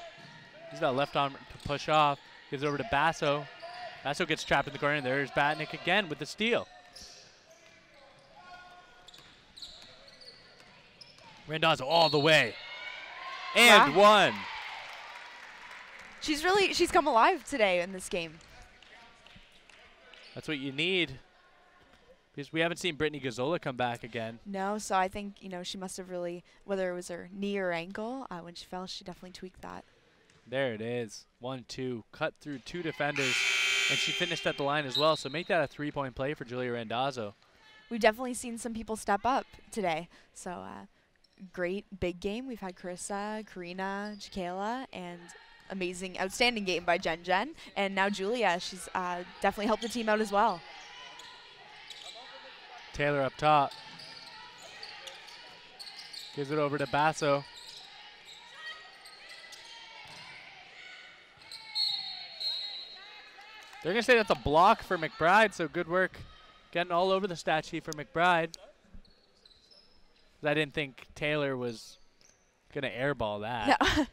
He's got left arm to push off. Gives it over to Basso. Basso gets trapped in the corner. There's Batnick again with the steal. Randazzo all the way. And one. She's come alive today in this game. That's what you need. Because we haven't seen Brittany Gazzola come back again. No, so I think, she must have really, whether it was her knee or ankle, when she fell, she definitely tweaked that. There it is. 1-2. Cut through 2 defenders. And she finished at the line as well. So make that a 3-point play for Julia Randazzo. We've definitely seen some people step up today. So great big game. We've had Carissa, Karina, Jakayla, and amazing, outstanding game by Jen. And now Julia, she's definitely helped the team out as well. Taylor up top. Gives it over to Basso. They're going to say that's a block for McBride, so good work getting all over the stat sheet for McBride. I didn't think Taylor was going to airball that. No.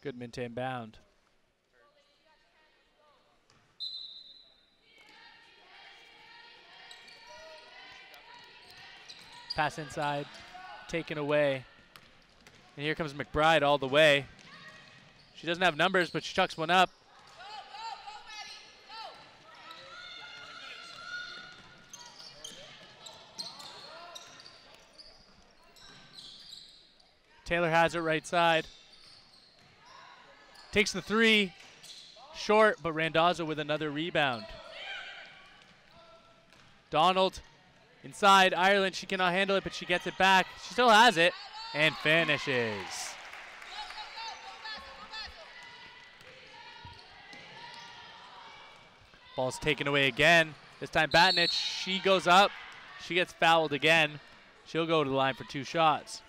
Goodman to inbound. Pass inside, taken away. And here comes McBride all the way. She doesn't have numbers, but she chucks one up. Taylor has it right side. Takes the 3. Short, but Randazzo with another rebound. Donald inside. Ireland, she cannot handle it, but she gets it back. She still has it and finishes. Ball's taken away again. This time Batnich, she goes up. She gets fouled again. She'll go to the line for 2 shots.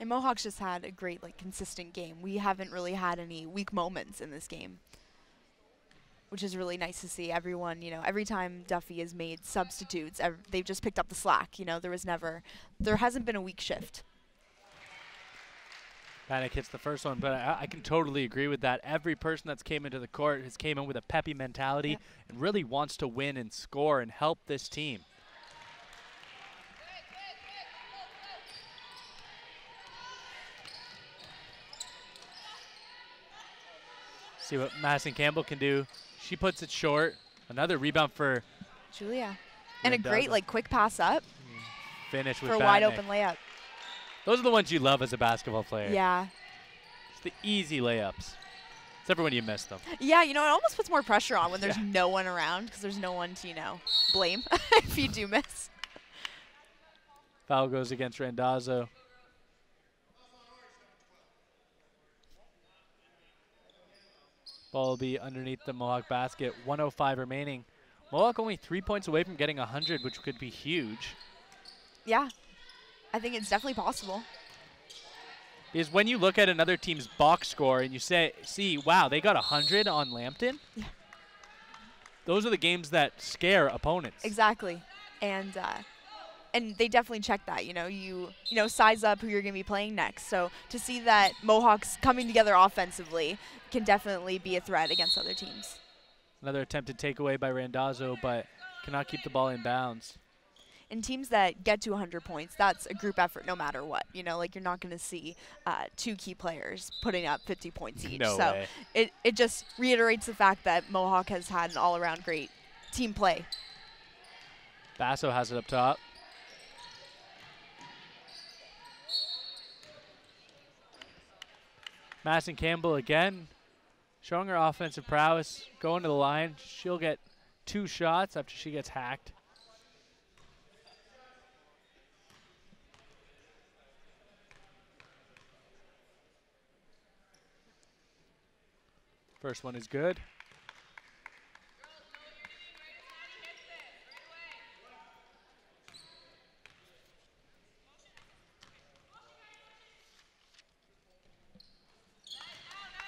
And Mohawk's just had a great, consistent game. We haven't really had any weak moments in this game, which is really nice to see. Everyone, every time Duffy has made substitutes, they've just picked up the slack. There hasn't been a weak shift. Panic hits the first one, but I can totally agree with that. Every person that's came into the court has came in with a peppy mentality and really wants to win and score and help this team. See what Madison Campbell can do. She puts it short. Another rebound for Julia. And a great, quick pass up. Finish with for a wide open layup. Those are the ones you love as a basketball player. Yeah. It's the easy layups. Except for when you miss them. Yeah, it almost puts more pressure on when there's no one around because there's no one to, blame if you do miss. Foul goes against Randazzo. Ball will be underneath the Mohawk basket. 1:05 remaining. Mohawk only 3 points away from getting 100, which could be huge. Yeah, I think it's definitely possible. Because when you look at another team's box score and you see, wow, they got 100 on Lambton. Yeah. Those are the games that scare opponents. Exactly, and they definitely check that. You size up who you're going to be playing next. So to see that Mohawks coming together offensively can definitely be a threat against other teams. Another attempted takeaway by Randazzo, but cannot keep the ball in bounds. In teams that get to 100 points, that's a group effort no matter what. Like you're not going to see two key players putting up 50 points each. No so way. It just reiterates the fact that Mohawk has had an all-around great team play. Basso has it up top. Madison Campbell again, showing her offensive prowess, going to the line. She'll get 2 shots after she gets hacked. First one is good.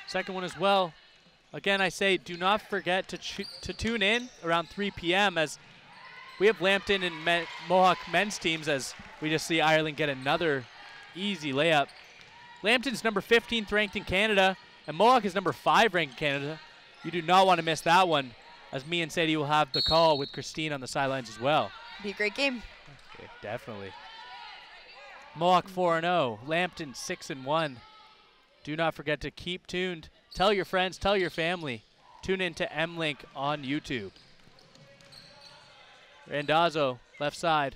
Second one as well. Again, I say do not forget to tune in around 3 p.m. as we have Lambton and Mohawk men's teams, as we just see Ireland get another easy layup. Lambton's number 15th ranked in Canada, and Mohawk is number 5 ranked in Canada. You do not want to miss that one, as me and Sadie will have the call with Christine on the sidelines as well. Be a great game. Okay, definitely. Mohawk 4-0, Lambton 6-1. Do not forget to keep tuned. Tell your friends, tell your family. Tune in to M-Link on YouTube. Randazzo, left side.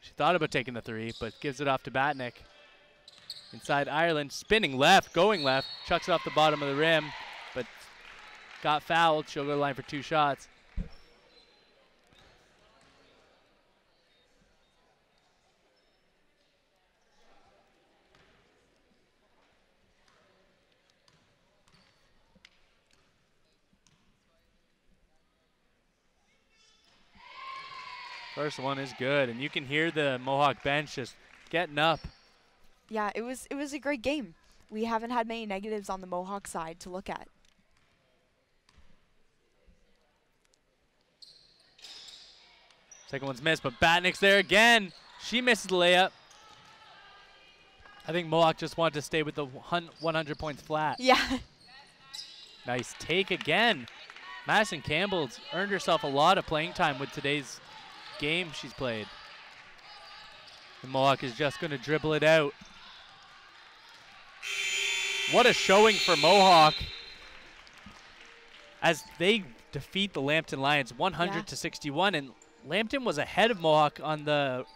She thought about taking the 3, but gives it off to Batnick. Inside Ireland, spinning left, going left, chucks it off the bottom of the rim, but got fouled. She'll go to the line for 2 shots. First one is good, and you can hear the Mohawk bench just getting up. Yeah, it was a great game. We haven't had many negatives on the Mohawk side to look at. Second one's missed, but Batnick's there again. She misses the layup. I think Mohawk just wanted to stay with the 100 points flat. Yeah. Nice take again. Madison Campbell's earned herself a lot of playing time with today's game she's played. And Mohawk is just going to dribble it out. What a showing for Mohawk as they defeat the Lambton Lions 100-61, and Lambton was ahead of Mohawk on the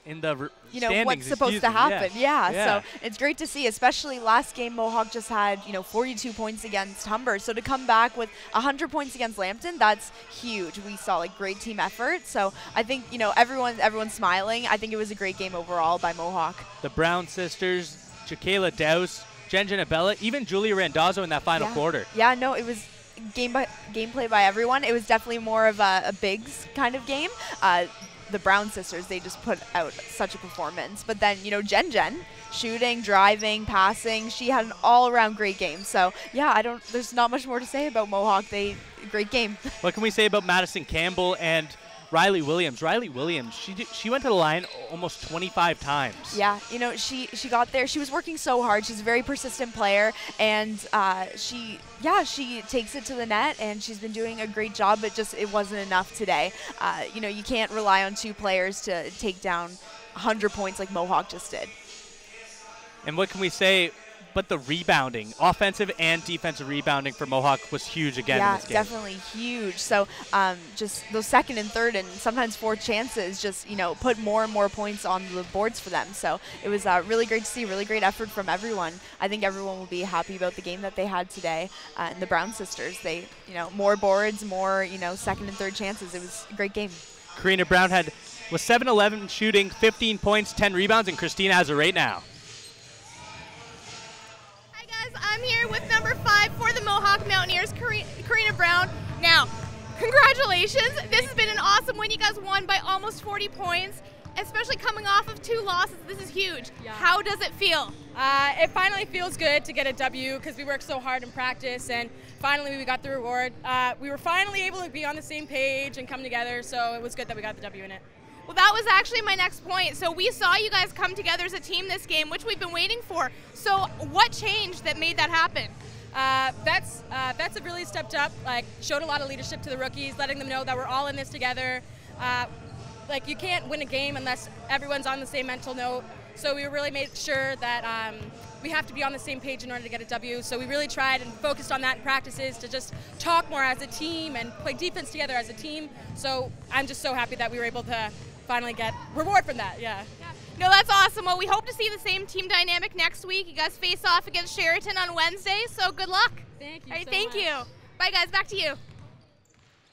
standings, what's supposed to happen. Yeah. So it's great to see, especially last game Mohawk just had 42 points against Humber, so to come back with 100 points against Lambton, that's huge. We saw great team effort, so I think everyone's smiling. I think it was a great game overall by Mohawk. The Brown sisters, Jakayla Dowse, Jen Abella, even Julia Randazzo in that final quarter. Yeah, no, it was gameplay by everyone. It was definitely more of a bigs kind of game. The Brown sisters, they just put out such a performance. But then, Jen, shooting, driving, passing, she had an all-around great game. So, yeah, there's not much more to say about Mohawk. Great game. What can we say about Madison Campbell and Riley Williams? Riley Williams, she went to the line almost 25 times. Yeah, she got there. She was working so hard. She's a very persistent player, and she takes it to the net, and she's been doing a great job, but it wasn't enough today. You can't rely on 2 players to take down 100 points like Mohawk just did. And what can we say? But the rebounding, offensive and defensive rebounding for Mohawk was huge again in this game. Yeah, definitely huge. So just those second and third and sometimes fourth chances just, put more and more points on the boards for them. So it was really great to see, really great effort from everyone. I think everyone will be happy about the game that they had today. And the Brown sisters, they, more boards, more, second and third chances. It was a great game. Karina Brown was 7-11 shooting, 15 points, 10 rebounds, and Christina has it right now. guys, I'm here with number 5 for the Mohawk Mountaineers, Karina Brown. Now, congratulations. This has been an awesome win. You guys won by almost 40 points, especially coming off of 2 losses. This is huge. Yeah. How does it feel? It finally feels good to get a W because we worked so hard in practice, and finally we got the reward. We were finally able to be on the same page and come together, so it was good that we got the W in it. Well, that was actually my next point. So we saw you guys come together as a team this game, which we've been waiting for. So what changed that made that happen? Vets have really stepped up, like showed a lot of leadership to the rookies, letting them know that we're all in this together. Like you can't win a game unless everyone's on the same mental note. So we really made sure that we have to be on the same page in order to get a W. So we really tried and focused on that in practices to just talk more as a team and play defense together as a team. So I'm just so happy that we were able to finally get reward from that, yeah. No, that's awesome. Well, we hope to see the same team dynamic next week. You guys face off against Sheraton on Wednesday, so good luck. Thank you. All right, so thank much. you. Bye, guys. Back to you.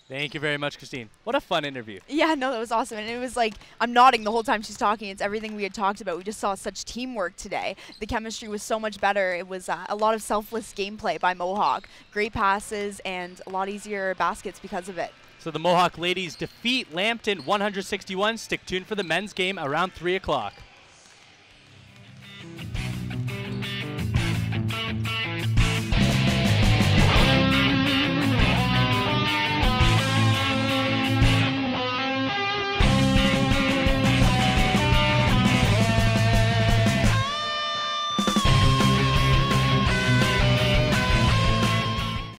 Thank you very much, Christine. What a fun interview. Yeah, no, that was awesome. And it was like, I'm nodding the whole time she's talking. It's everything we had talked about. We just saw such teamwork today. The chemistry was so much better. It was a lot of selfless gameplay by Mohawk. Great passes and a lot easier baskets because of it. So the Mohawk ladies defeat Lambton 161. Stick tuned for the men's game around 3 o'clock.